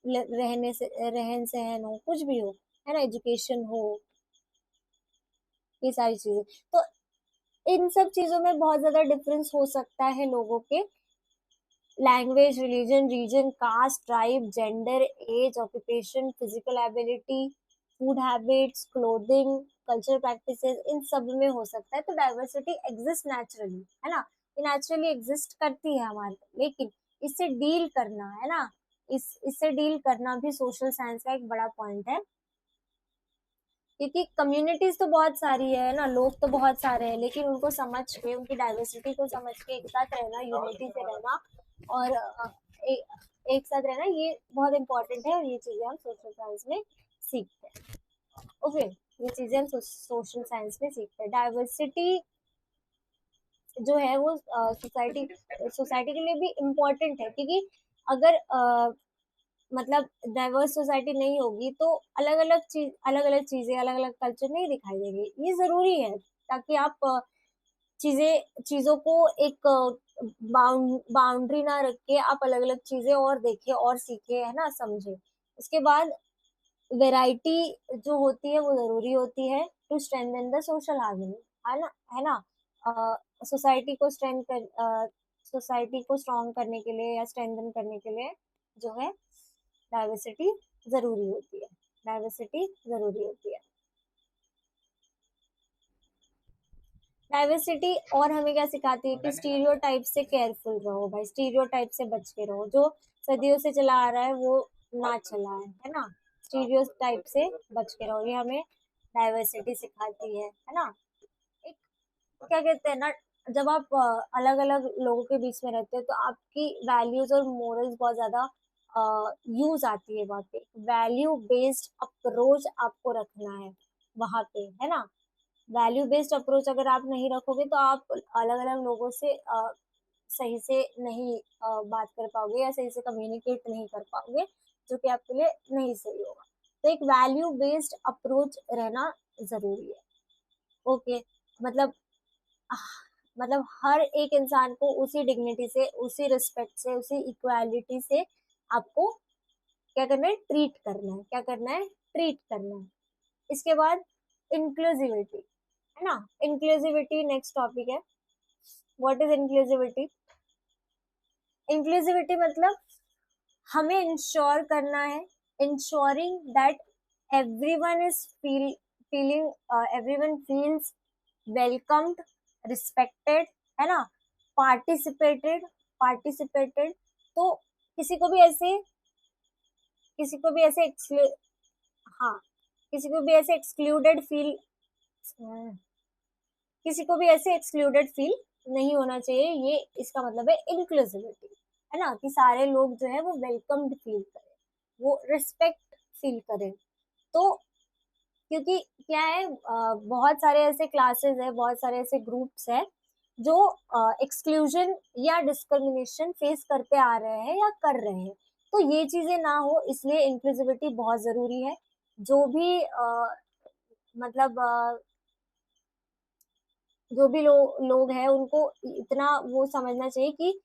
रहने से रहन सहन हो, कुछ भी हो, है ना, एजुकेशन हो, ये सारी चीजें। तो इन सब चीजों में बहुत ज्यादा डिफरेंस हो सकता है लोगों के। Language, religion, region, caste, tribe, gender, age, occupation, physical ability, food habits, clothing, cultural practices, इन सब में हो सकता है। तो डाइवर्सिटी एग्जिस्ट नेचुरली, है ना। ये नेचुरली एग्जिस्ट करती है हमारे, लेकिन इससे डील करना, है ना, इससे डील करना भी सोशल साइंस का एक बड़ा पॉइंट है। क्योंकि कम्युनिटीज तो बहुत सारी है ना, लोग तो बहुत सारे हैं, लेकिन उनको समझ के, उनकी डाइवर्सिटी को समझ के एक साथ रहना, यूनिटी से रहना और एक साथ रहना, ये बहुत इंपॉर्टेंट है। और ये चीजें हम सोशल साइंस में सीखते हैं। ओके, ये चीजें हम सोशल साइंस में सीखते हैं। डाइवर्सिटी जो है वो सोसाइटी सोसाइटी के लिए भी इम्पोर्टेंट है, क्योंकि अगर मतलब डाइवर्स सोसाइटी नहीं होगी तो अलग अलग चीजें, अलग अलग कल्चर नहीं दिखाई देंगे। ये जरूरी है ताकि आप चीजों को एक बाउंड्री ना रख के आप अलग अलग चीजें और देखें और सीखें, है ना, समझे। उसके बाद वैरायटी जो होती है वो जरूरी होती है to strengthen the social harmony, है ना, है ना। सोसाइटी को सोसाइटी को स्ट्रॉन्ग करने के लिए या स्ट्रेंथन करने के लिए जो है डाइवर्सिटी जरूरी होती है। डाइवर्सिटी जरूरी होती है। डाइवर्सिटी और हमें क्या सिखाती है कि स्टीरियोटाइप से केयरफुल रहो भाई, स्टीरियोटाइप से बच के रहो। जो सदियों से चला आ रहा है वो ना चला है ना। स्टीरियोटाइप से बच के रहो, ये हमें डाइवर्सिटी सिखाती है ना। एक क्या कहते हैं ना, जब आप अलग अलग लोगों के बीच में रहते हो तो आपकी वैल्यूज और मोरल्स बहुत ज्यादा यूज आती है वहाँ पे। वैल्यू बेस्ड अप्रोच आपको रखना है वहां पे, है ना। वैल्यू बेस्ड अप्रोच अगर आप नहीं रखोगे तो आप अलग अलग लोगों से सही से नहीं बात कर पाओगे या सही से कम्युनिकेट नहीं कर पाओगे, जो कि आपके लिए नहीं सही होगा। तो एक वैल्यू बेस्ड अप्रोच रहना जरूरी है। ओके, मतलब मतलब हर एक इंसान को उसी डिग्निटी से, उसी रिस्पेक्ट से, उसी इक्वालिटी से आपको क्या करना है? ट्रीट करना है। क्या करना है? ट्रीट करना है। इसके बाद इंक्लूसिविटी, है ना। इंक्लूसिविटी नेक्स्ट टॉपिक है। What is inclusivity? इंक्लूसिविटी मतलब हमें इंश्योर करना है, ensuring that everyone is feeling, everyone feels welcomed, respected, है ना, पार्टिसिपेटेड, पार्टिसिपेटेड। तो किसी को भी ऐसे किसी को भी ऐसे हाँ, किसी को भी ऐसे एक्सक्लूडेड फील किसी को भी ऐसे एक्सक्लूडेड फील नहीं होना चाहिए। ये इसका मतलब है इंक्लूसिविटी, है ना, कि सारे लोग जो है वो वेलकम्ड फील करें, वो रिस्पेक्ट फील करें। तो क्योंकि क्या है, बहुत सारे ऐसे क्लासेस है, बहुत सारे ऐसे ग्रुप्स है जो एक्सक्लूजन या डिस्क्रिमिनेशन फेस करते आ रहे हैं या कर रहे हैं। तो ये चीजें ना हो, इसलिए इंक्लूसिविटी बहुत जरूरी है। जो भी मतलब जो भी लोग हैं उनको इतना वो समझना चाहिए कि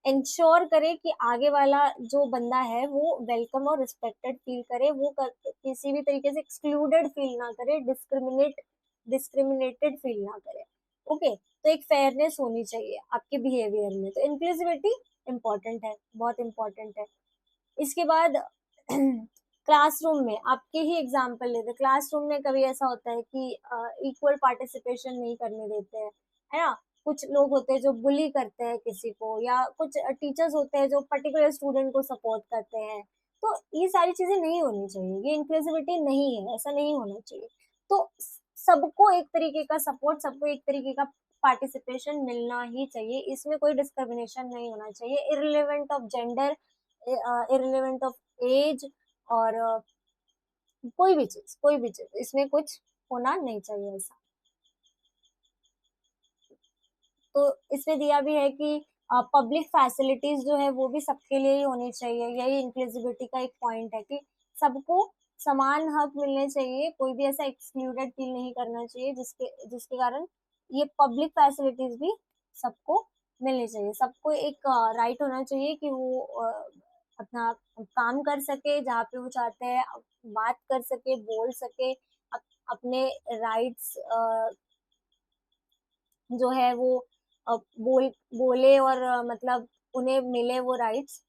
इंश्योर करे कि आगे वाला जो बंदा है वो वेलकम और रिस्पेक्टेड फील करे, वो किसी भी तरीके से एक्सक्लूडेड फील ना करे, डिस्क्रिमिनेटेड फील ना करे। ओके, तो एक फेयरनेस होनी चाहिए आपके बिहेवियर में। तो इंक्लूसिविटी इंपॉर्टेंट है, बहुत इंपॉर्टेंट है। इसके बाद क्लासरूम में आपके ही एग्जाम्पल लेते, क्लासरूम में कभी ऐसा होता है कि इक्वल पार्टिसिपेशन नहीं करने देते हैं, है ना। कुछ लोग होते हैं जो बुली करते हैं किसी को, या कुछ टीचर्स होते हैं जो पर्टिकुलर स्टूडेंट को सपोर्ट करते हैं। तो ये सारी चीजें नहीं होनी चाहिए, ये इंक्लूसिविटी नहीं है, ऐसा नहीं होना चाहिए। तो सबको एक तरीके का सपोर्ट, सबको एक तरीके का पार्टिसिपेशन मिलना ही चाहिए, इसमें कोई डिस्क्रिमिनेशन नहीं होना चाहिए, irrelevant of gender, irrelevant of age, और कोई भी चीज इसमें कुछ होना नहीं चाहिए ऐसा। तो इसमें दिया भी है कि पब्लिक फैसिलिटीज जो है वो भी सबके लिए ही होनी चाहिए, यही इंक्लूसिविटी का एक पॉइंट है कि सबको समान हक मिलने चाहिए, कोई भी ऐसा एक्सक्लूडेड फील नहीं करना चाहिए जिसके जिसके कारण ये पब्लिक फैसिलिटीज भी सबको मिलनी चाहिए। सबको एक राइट होना चाहिए कि वो अपना काम कर सके जहाँ पे वो चाहते हैं, बात कर सके, बोल सके, अपने राइट्स जो है वो बोले, और मतलब उन्हें मिले वो राइट्स,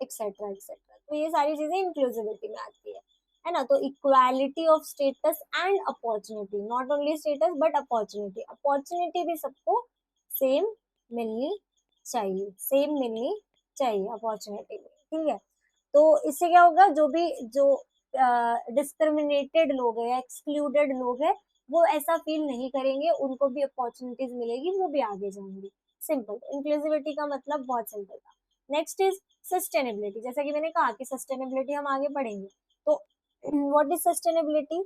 एक्सेट्रा एक्सेट्रा। तो ये सारी चीजें इंक्लूसिविटी में आती है ना। तो equality of status and opportunity, not only status but opportunity, opportunity भी सबको सेम मिलनी चाहिए, सेम मिलनी चाहिए अपॉर्चुनिटी भी, ठीक है। तो इससे क्या होगा, जो डिस्क्रिमिनेटेड लोग हैं, एक्सक्लूडेड लोग हैं, वो ऐसा फील नहीं करेंगे, उनको भी अपॉर्चुनिटीज मिलेगी, वो भी आगे जाएंगे। सिंपल, इंक्लूसिविटी का मतलब बहुत सिंपल था। Next is sustainability. जैसा कि मैंने कहा कि सस्टेनेबिलिटी हम आगे पढ़ेंगे। तो what is sustainability?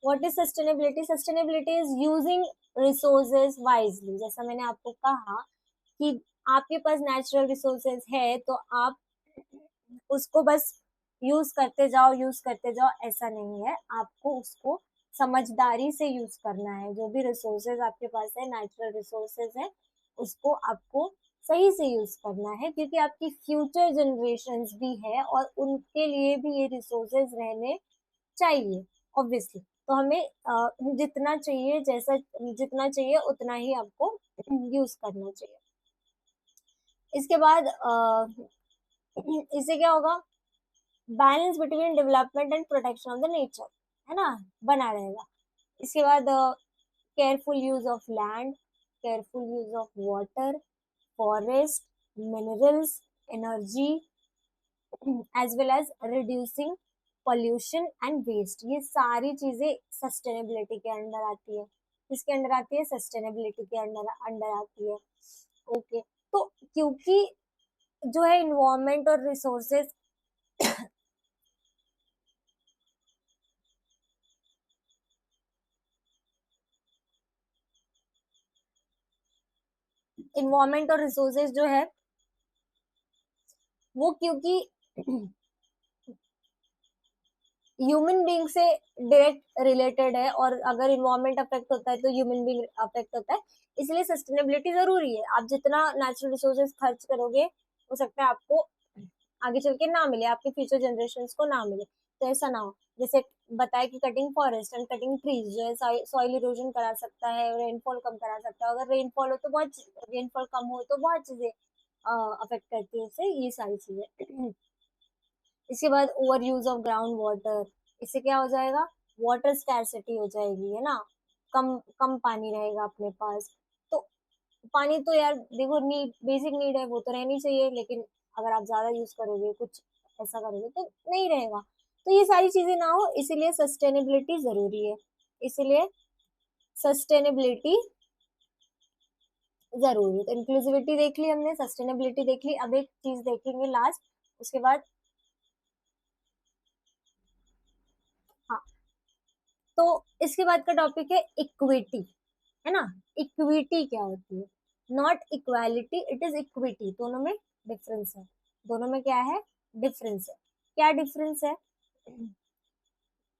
What is sustainability? Sustainability is using resources wisely. जैसा मैंने आपको कहा कि आपके पास नेचुरल रिसोर्सेज है, तो आप उसको बस यूज करते जाओ, यूज करते जाओ, ऐसा नहीं है। आपको उसको समझदारी से यूज करना है। जो भी रिसोर्सेज आपके पास है, नेचुरल रिसोर्सेज है, उसको आपको सही से यूज करना है, क्योंकि आपकी फ्यूचर जनरेशन्स भी है और उनके लिए भी ये रिसोर्सेज रहने चाहिए ऑब्वियसली। तो हमें जितना चाहिए, जैसा जितना चाहिए उतना ही आपको यूज करना चाहिए। इसके बाद इससे क्या होगा, balance between development and protection of the nature, है ना, बना रहेगा। इसके बाद careful use of land, careful use of water, forest, minerals, energy, as well as reducing pollution and waste. ये सारी चीजें सस्टेनेबिलिटी के अंडर आती है। किसके अंडर आती है? सस्टेनेबिलिटी के अंडर अंडर आती है। ओके। तो क्योंकि जो है इन्वायरमेंट और रिसोर्सेज, इन्वायरमेंट और रिसोर्सेज जो है वो, क्योंकि ह्यूमन बीइंग से डायरेक्ट रिलेटेड है, और अगर इन्वायरमेंट अफेक्ट होता है तो ह्यूमन बीइंग अफेक्ट होता है। इसलिए सस्टेनेबिलिटी जरूरी है। आप जितना नेचुरल रिसोर्सेज खर्च करोगे, हो सकता है आपको आगे चल के ना मिले, आपके फ्यूचर जनरेशन को ना मिले। तो ऐसा ना हो, जैसे बताया कि cutting forest and cutting trees जो है सॉइल इरोजन करा सकता है, रेनफॉल कम करा सकता है। अगर रेनफॉल हो तो बहुत, रेनफॉल कम हो तो बहुत चीजें अफेक्ट करती है इससे, ये सारी चीजें। इसके बाद over use of ground water, इससे क्या हो जाएगा, वाटर स्कैरसिटी हो जाएगी, है ना। कम कम पानी रहेगा अपने पास। तो पानी तो यार देखो, नीड, बेसिक नीड है, वो तो रहनी चाहिए, लेकिन अगर आप ज्यादा यूज करोगे, कुछ ऐसा करोगे तो नहीं रहेगा। तो ये सारी चीजें ना हो, इसीलिए सस्टेनेबिलिटी जरूरी है। इसीलिए सस्टेनेबिलिटी जरूरी है। तो इंक्लूसिविटी देख ली हमने, सस्टेनेबिलिटी देख ली, अब एक चीज देखेंगे लास्ट, उसके बाद। हाँ, तो इसके बाद का टॉपिक है इक्विटी, है ना। इक्विटी क्या होती है? Not equality, it is equity. दोनों में डिफरेंस है। दोनों में क्या है? डिफरेंस है। क्या डिफरेंस है?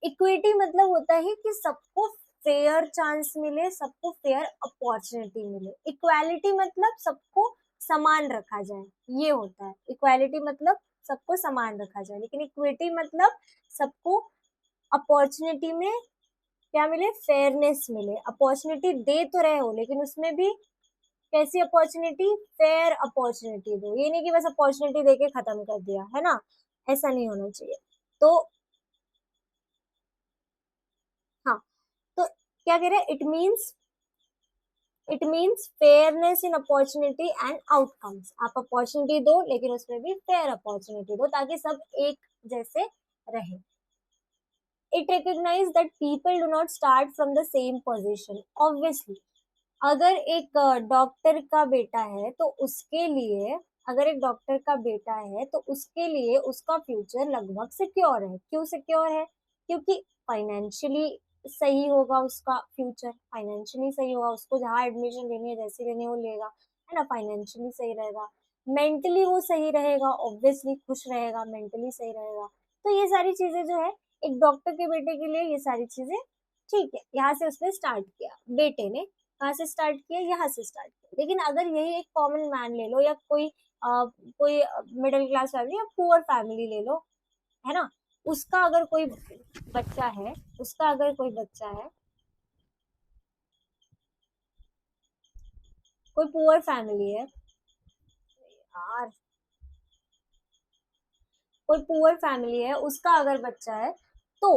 इक्विटी मतलब होता है कि सबको फेयर चांस मिले, सबको फेयर अपॉर्चुनिटी मिले। इक्वालिटी मतलब सबको समान रखा जाए, ये होता है। इक्वालिटी मतलब सबको समान रखा जाए, लेकिन इक्विटी मतलब सबको अपॉर्चुनिटी में क्या मिले? फेयरनेस मिले। अपॉर्चुनिटी दे तो रहे हो, लेकिन उसमें भी कैसी अपॉर्चुनिटी? फेयर अपॉर्चुनिटी दो। ये नहीं कि बस अपॉर्चुनिटी देके खत्म कर दिया, है ना। ऐसा नहीं होना चाहिए। तो हाँ, तो क्या कह रहे हैं, it means fairness in opportunity and outcomes. आप अपॉर्चुनिटी दो लेकिन उसमें भी फेयर अपॉर्चुनिटी दो ताकि सब एक जैसे रहे। It recognize that people do not start from the same position. Obviously अगर एक डॉक्टर का बेटा है तो उसके लिए, अगर एक डॉक्टर का बेटा है तो उसके लिए उसका फ्यूचर लगभग सिक्योर है। क्यों सिक्योर है? क्योंकि फाइनेंशियली सही होगा, उसका फ्यूचर फाइनेंशियली सही होगा, उसको जहाँ एडमिशन लेनी है जैसी लेनी है वो लेगा, है ना, फाइनेंशियली सही रहेगा। मेंटली वो सही रहेगा, ऑब्वियसली खुश रहेगा, मेंटली सही रहेगा। तो ये सारी चीजें जो है, एक डॉक्टर के बेटे के लिए ये सारी चीजें ठीक है। यहाँ से उसने स्टार्ट किया, बेटे ने कहाँ से स्टार्ट किया, यहाँ से स्टार्ट किया। लेकिन अगर यही एक कॉमन मैन ले लो या कोई मिडिल क्लास फैमिली या पुअर फैमिली ले लो, है ना, उसका अगर कोई बच्चा है, उसका अगर कोई बच्चा है, कोई पुअर फैमिली है यार, कोई पुअर फैमिली है, उसका अगर बच्चा है, तो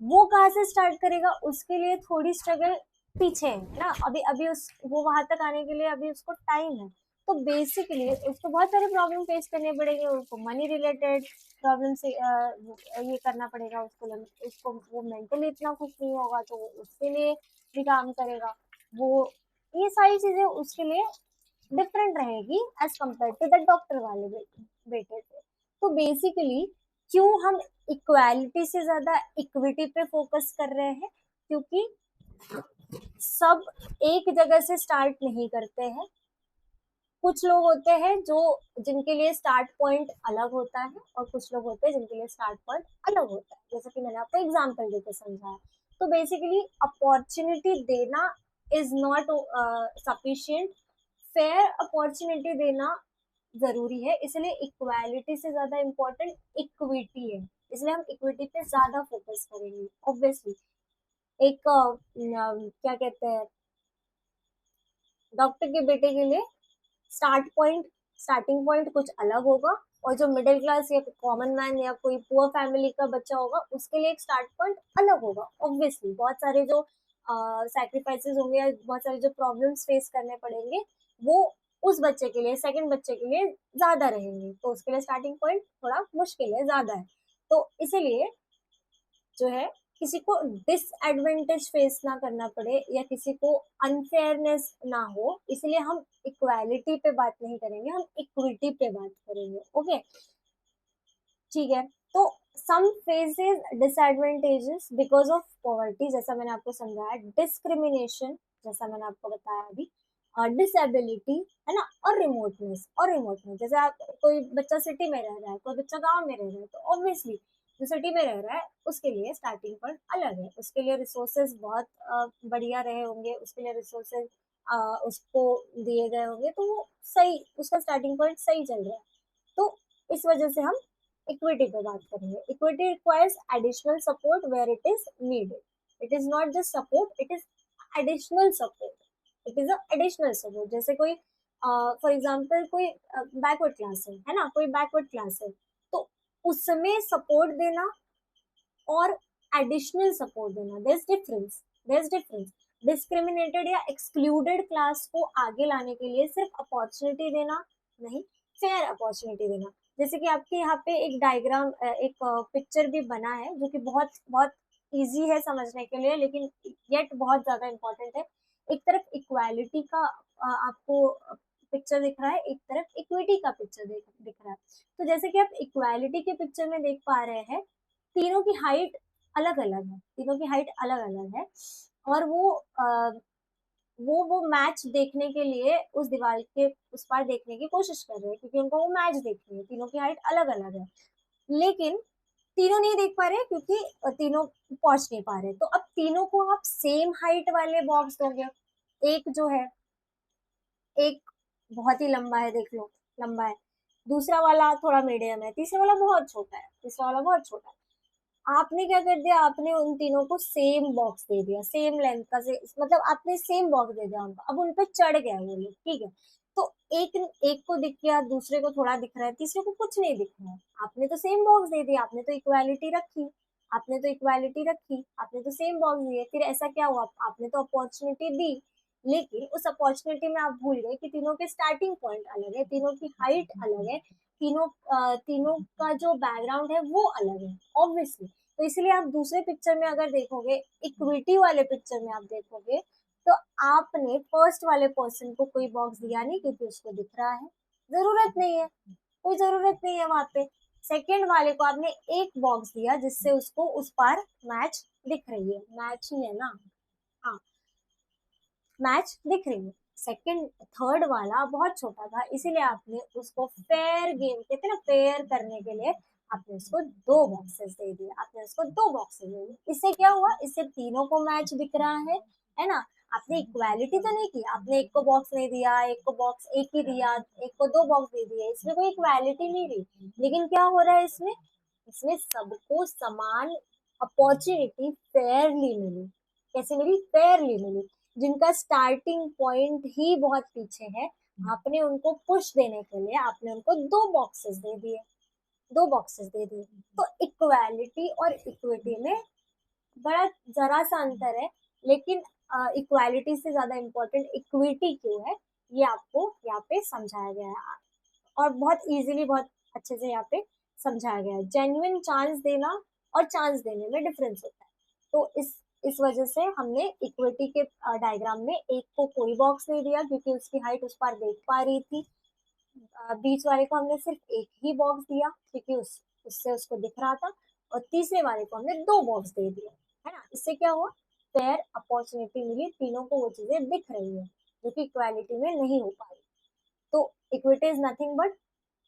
वो कहाँ से स्टार्ट करेगा? उसके लिए थोड़ी स्ट्रगल पीछे है ना, अभी अभी उस वो वहां तक आने के लिए अभी उसको टाइम है। तो बेसिकली उसको बहुत सारे प्रॉब्लम फेस करने पड़ेंगे, उसको मनी रिलेटेड प्रॉब्लम से ये करना पड़ेगा उसको। उसको वो मेंटली इतना खुश नहीं होगा तो वो उसके लिए भी काम करेगा। वो ये सारी चीजें उसके लिए डिफरेंट रहेगी as compare to the doctor वाले बेटे से। तो बेसिकली क्यों हम इक्वालिटी से ज्यादा इक्विटी पे फोकस कर रहे हैं? क्योंकि सब एक जगह से स्टार्ट नहीं करते हैं। कुछ लोग होते हैं जो जिनके लिए स्टार्ट पॉइंट अलग होता है और कुछ लोग होते हैं जिनके लिए स्टार्ट पॉइंट अलग होता है, जैसे कि मैंने आपको एग्जांपल देकर समझाया। तो बेसिकली अपॉर्चुनिटी देना is not sufficient, fair opportunity देना जरूरी है। इसलिए इक्वालिटी से ज्यादा इम्पोर्टेंट इक्विटी है, इसलिए हम इक्विटी पे ज्यादा फोकस करेंगे। ऑब्वियसली एक क्या कहते हैं, डॉक्टर के बेटे के लिए स्टार्टिंग पॉइंट कुछ अलग होगा, और जो मिडिल क्लास या कॉमन मैन या कोई पुअर फैमिली का बच्चा होगा उसके लिए एक स्टार्ट पॉइंट अलग होगा। ऑब्वियसली बहुत सारे जो सैक्रिफाइसेस होंगे या बहुत सारे जो प्रॉब्लम्स फेस करने पड़ेंगे वो उस बच्चे के लिए, सेकंड बच्चे के लिए ज्यादा रहेंगे, तो उसके लिए स्टार्टिंग पॉइंट थोड़ा मुश्किल है, ज्यादा है। तो इसीलिए जो है, किसी को डिसएडवांटेज फेस ना करना पड़े या किसी को अनफेयरनेस ना हो, इसलिए हम इक्वालिटी पे बात नहीं करेंगे, हम इक्विटी पे बात करेंगे। ओके, ठीक है। तो some faces disadvantages because of poverty, जैसा मैंने आपको समझाया, डिस्क्रिमिनेशन जैसा मैंने आपको बताया अभी, डिसेबिलिटी, है ना, और रिमोटनेस जैसे आप, कोई बच्चा सिटी में रह रहा है, कोई बच्चा गांव में रह रहा है, तो ऑब्वियसली जो सिटी में रह रहा है उसके लिए स्टार्टिंग पॉइंट अलग है, उसके लिए रिसोर्सेज बहुत बढ़िया रहे होंगे, उसके लिए रिसोर्सेज उसको दिए गए होंगे, तो वो सही, उसका स्टार्टिंग पॉइंट सही चल रहा है। तो इस वजह से हम इक्विटी पे बात करेंगे। Equity requires additional support where it is needed. It is not just support, it is additional support. It is a additional support. जैसे कोई फॉर एग्जांपल कोई बैकवर्ड क्लास है ना, कोई बैकवर्ड क्लास है, तो उसमें सपोर्ट देना और एडिशनल सपोर्ट देना, देयर इज डिफरेंस। डिस्क्रिमिनेटेड या एक्सक्लूडेड क्लास को आगे लाने के लिए सिर्फ अपॉर्चुनिटी देना नहीं, फेयर अपॉर्चुनिटी देना। जैसे कि आपके यहाँ पे एक डायग्राम, एक पिक्चर भी बना है जो कि बहुत बहुत इजी है समझने के लिए, लेकिन येट बहुत ज्यादा इंपॉर्टेंट है। एक तरफ इक्वालिटी का आपको पिक्चर दिख रहा है, एक तरफ इक्विटी का पिक्चर दिख रहा है। तो जैसे कि आप इक्वालिटी के पिक्चर में देख पा रहे हैं, तीनों की हाइट अलग अलग है, तीनों की हाइट अलग अलग है, और वो मैच देखने के लिए उस दीवार के उस पार देखने की कोशिश कर रहे हैं, क्योंकि उनको वो मैच देखनी है। तीनों की हाइट अलग अलग है, लेकिन तीनों नहीं देख पा रहे क्योंकि तीनों पहुंच नहीं पा रहे। तो अब तीनों को आप सेम हाइट वाले बॉक्स दोगे, एक जो है, एक बहुत ही लंबा है, देख लो, लंबा है, दूसरा वाला थोड़ा मीडियम है, तीसरा वाला बहुत छोटा है, तीसरा वाला बहुत छोटा है। आपने क्या कर दिया, आपने उन तीनों को सेम बॉक्स दे दिया, सेम लेंथ का, से मतलब आपने सेम बॉक्स दे दिया उनको, अब उन पे चढ़ गया वो लोग, ठीक है। तो एक एक को दिख गया, दूसरे को थोड़ा दिख रहा है, तीसरे को कुछ नहीं दिख रहा है। आपने तो सेम बॉक्स दे दिया, आपने तो इक्वालिटी रखी, आपने तो इक्वालिटी रखी, आपने तो सेम बॉक्स दिए, फिर ऐसा क्या हुआ, आपने तो अपॉर्चुनिटी दी, लेकिन उस अपॉर्चुनिटी में आप भूल गए कि तीनों के स्टार्टिंग पॉइंट अलग है, तीनों की हाइट अलग है, तीनों का जो बैकग्राउंड है वो अलग है ऑब्वियसली। तो इसलिए आप दूसरे पिक्चर में अगर देखोगे, इक्विटी वाले पिक्चर में आप देखोगे, तो आपने फर्स्ट वाले पर्सन को कोई बॉक्स दिया नहीं क्योंकि उसको दिख रहा है, जरूरत नहीं है, कोई जरूरत नहीं है वहां पे। सेकंड वाले को आपने एक बॉक्स दिया जिससे उसको उस पार मैच दिख रही है, मैच ही है ना, हाँ, मैच दिख रही है। सेकंड थर्ड वाला बहुत छोटा था, इसीलिए आपने उसको फेयर गेम, कहते हैं ना, फेयर करने के लिए आपने उसको दो बॉक्सेस दे दिए, आपने उसको दो बॉक्सेस दे दिए। इससे क्या हुआ, इससे तीनों को मैच दिख रहा है ना। आपने इक्वालिटी तो नहीं की, आपने एक को बॉक्स नहीं दिया, एक को बॉक्स एक ही दिया, एक को दो बॉक्स दे दिए, इसमें कोई इक्वालिटी नहीं रही। लेकिन क्या हो रहा है इसमें, इसमें सबको समान अपॉर्चुनिटी फेयरली मिली। कैसे मिली, फेयरली मिली। जिनका स्टार्टिंग पॉइंट ही बहुत पीछे है, आपने उनको पुश देने के लिए आपने उनको दो बॉक्सेस दे दिए, दो बॉक्सेस दे दिए। तो इक्वालिटी और इक्विटी में बड़ा जरा सा अंतर है, लेकिन इक्वालिटी से ज्यादा इम्पोर्टेंट इक्विटी क्यों है, ये आपको यहाँ पे समझाया गया है, और बहुत इजीली, बहुत अच्छे से यहाँ पे समझाया गया है। जेन्युइन चांस देना और चांस देने में डिफरेंस होता है। तो इस वजह से हमने इक्विटी के डायग्राम में एक को कोई बॉक्स नहीं दिया क्योंकि उसकी हाइट उस पर देख पा रही थी, बीच वाले को हमने सिर्फ एक ही बॉक्स दिया क्योंकि उससे उसको दिख रहा था, और तीसरे वाले को हमने दो बॉक्स दे दिया, है ना। इससे क्या हुआ, फेयर अपॉर्चुनिटी मिली, तीनों को वो चीजें दिख रही है जो कि इक्वालिटी में नहीं हो पा रही। तो equity is nothing but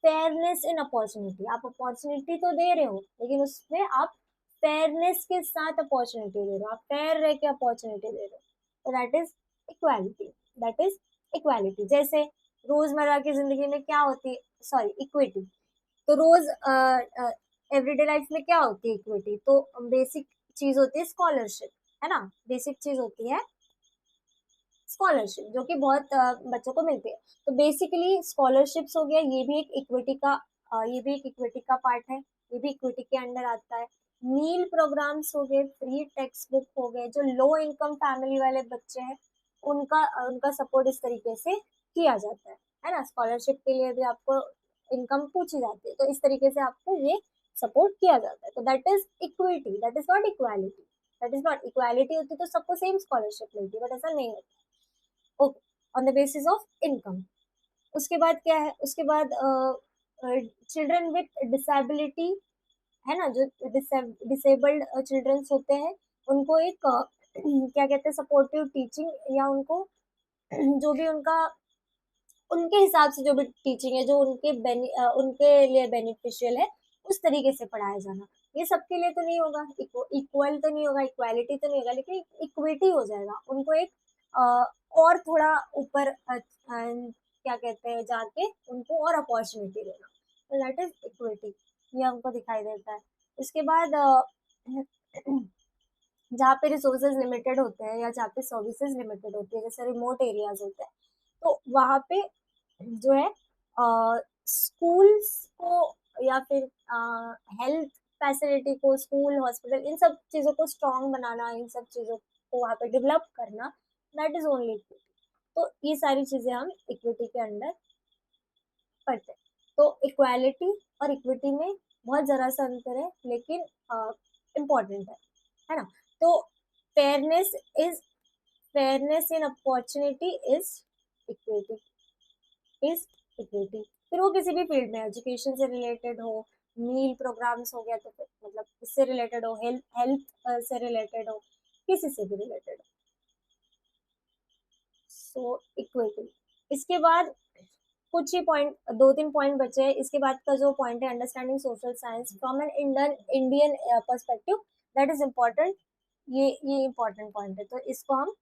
fairness in opportunity. आप अपॉर्चुनिटी तो दे रहे हो, लेकिन उसमें आप फेयरनेस के साथ अपॉर्चुनिटी दे रहे हो, आप फेयर रह के अपॉर्चुनिटी दे रहे हो, तो that is equality, that is equality. जैसे रोजमर्रा की जिंदगी में क्या होती है, सॉरी, इक्विटी, तो रोज एवरीडे लाइफ में क्या होती है इक्विटी, तो बेसिक चीज होती है स्कॉलरशिप, है ना, बेसिक चीज होती है स्कॉलरशिप, जो कि बहुत बच्चों को मिलती है। तो बेसिकली स्कॉलरशिप्स हो गया, ये भी एक इक्विटी का, ये भी एक इक्विटी का पार्ट है, ये भी इक्विटी के अंडर आता है। मील प्रोग्राम्स हो गए, फ्री टेक्स्ट बुक हो गए, जो लो इनकम फैमिली वाले बच्चे हैं उनका उनका सपोर्ट इस तरीके से किया जाता है ना। स्कॉलरशिप के लिए भी आपको इनकम पूछी जाती है, तो इस तरीके से आपको ये सपोर्ट किया जाता है। तो that is equity, that is not equality, that is not equality. होती तो सबको सेम स्कॉलरशिप मिलती, बट ऐसा नहीं होता। Okay, on the basis of income. उसके बाद क्या है, उसके बाद चिल्ड्रन विथ डिसेबिलिटी, है ना, जो डिसेबल्ड चिल्ड्रंस होते हैं उनको एक क्या कहते हैं, सपोर्टिव टीचिंग, या उनको जो भी उनका, उनके हिसाब से जो भी टीचिंग है, जो उनके लिए बेनिफिशियल है, उस तरीके से पढ़ाया जाना। ये सबके लिए तो नहीं होगा, इक्वल तो नहीं होगा, इक्वालिटी तो नहीं होगा, लेकिन इक्विटी हो जाएगा। उनको एक अ, और थोड़ा ऊपर क्या कहते हैं, जाके उनको और अपॉर्चुनिटी देना, तो दैट इज इक्विटी। ये हमको दिखाई देता है। उसके बाद जहाँ पे रिसोर्सेज लिमिटेड होते हैं या जहाँ पे सर्विसेज लिमिटेड होती है, जैसे रिमोट एरियाज होते हैं, तो वहाँ पे जो है स्कूल्स को, या फिर हेल्थ फैसिलिटी को, स्कूल, हॉस्पिटल, इन सब चीज़ों को स्ट्रॉन्ग बनाना, इन सब चीज़ों को वहाँ पे डेवलप करना, दैट इज ओनली इक्विटी। तो ये सारी चीज़ें हम इक्विटी के अंडर पढ़ते हैं। तो इक्वालिटी और इक्विटी में बहुत जरा सा अंतर है, लेकिन इम्पोर्टेंट है ना। तो fairness is, fairness in opportunity is equity, is equity. फिर वो किसी भी फील्ड में, एजुकेशन से रिलेटेड हो, मील प्रोग्राम्स हो गया तो फिर मतलब इससे रिलेटेड हो, हेल्थ हेल्थ से रिलेटेड हो, किसी से भी रिलेटेड हो, सो इक्विटी। इसके बाद कुछ ही पॉइंट, दो तीन पॉइंट बचे हैं। इसके बाद का जो पॉइंट है, understanding social science from an Indian Indian perspective, that is important. ये इम्पोर्टेंट पॉइंट है, तो इसको हम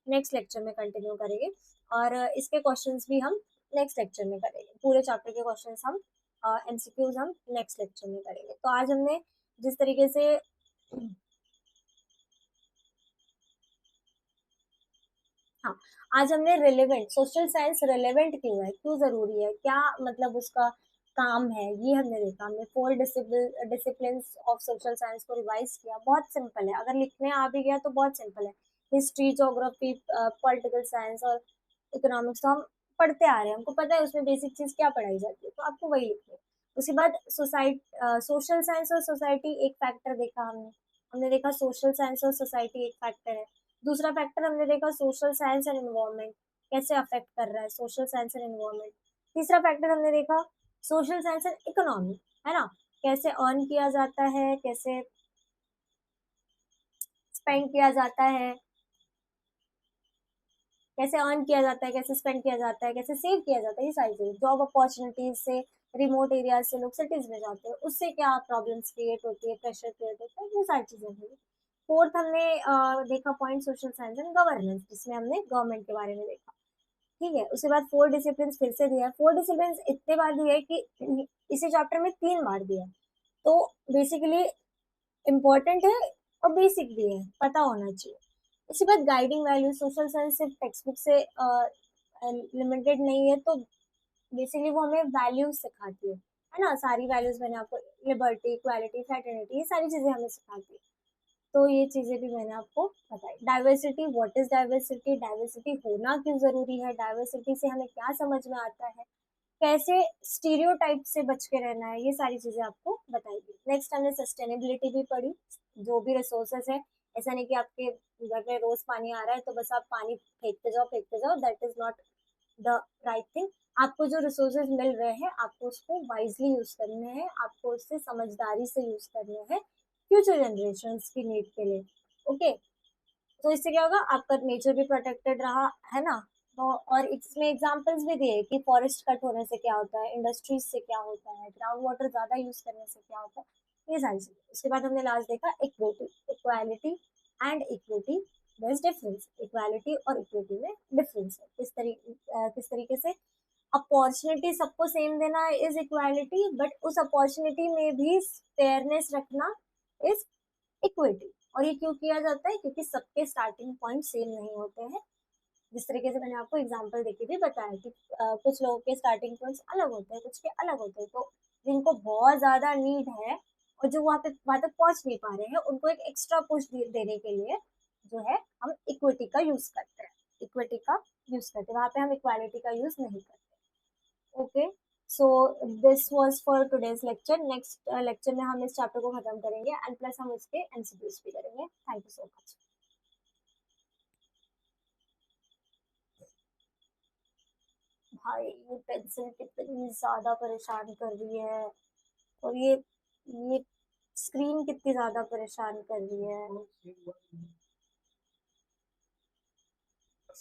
नेक्स्ट लेक्चर में कंटिन्यू करेंगे, और इसके क्वेश्चंस भी हम नेक्स्ट लेक्चर में करेंगे। पूरे चैप्टर के क्वेश्चंस हम, एमसीक्यूज हम नेक्स्ट लेक्चर में करेंगे। तो आज हमने जिस तरीके से हाँ, आज हमने रिलेवेंट सोशल साइंस रिलेवेंट क्यों है, क्यों जरूरी है, क्या मतलब उसका काम है, ये हमने देखा। हमने 4 डिसिप्लिन ऑफ सोशल साइंस को रिवाइज किया। बहुत सिंपल है, अगर लिखने आ भी गया तो बहुत सिंपल है। हिस्ट्री, ज्योग्राफी, पॉलिटिकल साइंस और इकोनॉमिक्स तो हम पढ़ते आ रहे हैं, हमको पता है उसमें बेसिक चीज क्या पढ़ाई जाती है, तो आपको वही लिखनी है। उसके बाद सोशल साइंस और सोसाइटी एक फैक्टर देखा हमने। हमने देखा सोशल साइंस और सोसाइटी एक फैक्टर है। दूसरा फैक्टर हमने देखा सोशल साइंस एंड एनवायरनमेंट कैसे अफेक्ट कर रहा है, सोशल साइंस एंड एनवायरनमेंट। तीसरा फैक्टर हमने देखा सोशल साइंस एंड इकोनॉमी, है ना, कैसे अर्न किया जाता है, कैसे स्पेंड किया जाता है, कैसे अर्न किया जाता है, कैसे स्पेंड किया जाता है, कैसे सेव किया जाता है, ये सारी चीजें। जॉब अपॉर्चुनिटीज से रिमोट एरिया से लोग सिटीज में जाते हैं, उससे क्या प्रॉब्लम्स क्रिएट होती है, प्रेशर क्रिएट होता है, ये सारी चीजें हुई। फोर्थ हमने देखा point social science and governance, जिसमें हमने गवर्नमेंट के बारे में देखा। ठीक है, उसके बाद 4 डिसिप्लिन फिर से दिया है। 4 डिसिप्लिन इतने बार दिए है कि इसी चैप्टर में 3 बार दिया है। तो बेसिकली इम्पोर्टेंट है और बेसिक भी है, पता होना चाहिए। उसके बाद गाइडिंग वैल्यू, सोशल साइंस सिर्फ टेक्स्ट बुक से लिमिटेड नहीं है, तो बेसिकली वो हमें वैल्यूज सिखाती है ना, सारी वैल्यूज मैंने आपको, लिबर्टी, इक्वालिटी, फ्रेटर्निटी, ये सारी चीजें हमें सिखाती है। तो ये चीजें भी मैंने आपको बताई। Diversity, what is diversity, diversity होना क्यों जरूरी है, डाइवर्सिटी से हमें क्या समझ में आता है, कैसे स्टीरियोटाइप से बच के रहना है, ये सारी चीजें आपको बताई गई। नेक्स्ट हमने सस्टेनेबिलिटी भी पढ़ी। जो भी रिसोर्सेज है, ऐसा नहीं कि आपके घर में रोज पानी आ रहा है तो बस आप पानी फेंकते जाओ, that is not the right thing. आपको जो रिसोर्सेज मिल रहे हैं आपको उसको वाइजली यूज करने हैं, आपको उससे समझदारी से यूज करने हैं फ्यूचर जनरेशन की नीड के लिए। ओके, तो इससे क्या होगा, आपका नेचर भी प्रोटेक्टेड रहा, है ना। तो और इसमें एग्जांपल्स भी दिए कि फॉरेस्ट कट होने से क्या होता है, इंडस्ट्रीज से क्या होता है, ग्राउंड वाटर ज्यादा यूज करने से क्या होता है, ये सारी चीजें। उसके बाद हमने लास्ट देखा equity, equality and equity, there's difference, equality और इक्विटी में डिफरेंस है। किस तरीके से अपॉर्चुनिटी सबको सेम देना इज इक्वालिटी, बट उस अपॉर्चुनिटी में भी फेयरनेस रखना इज इक्विटी। और ये क्यों किया जाता है, क्योंकि सबके स्टार्टिंग पॉइंट सेम नहीं होते हैं। जिस तरीके से मैंने आपको एग्जांपल देके भी बताया कि कुछ लोगों के स्टार्टिंग पॉइंट्स अलग होते हैं, कुछ के अलग होते हैं, तो जिनको बहुत ज्यादा नीड है और जो वहां तक पहुंच नहीं पा रहे हैं, उनको एक एक्स्ट्रा पुश देने के लिए जो है हम इक्विटी का यूज करते हैं, इक्विटी का यूज करते हैं, वहां पे हम इक्वालिटी का यूज नहीं करते। Okay, so this was for today's lecture. Next lecture में हम इस चैप्टर को खत्म करेंगे एंड प्लस हम इसके एमसीक्यूज भी करेंगे। Thank you so much. भाई ये पेंसिल कितनी ज्यादा परेशान कर रही है, और ये स्क्रीन कितनी ज्यादा परेशान कर रही है।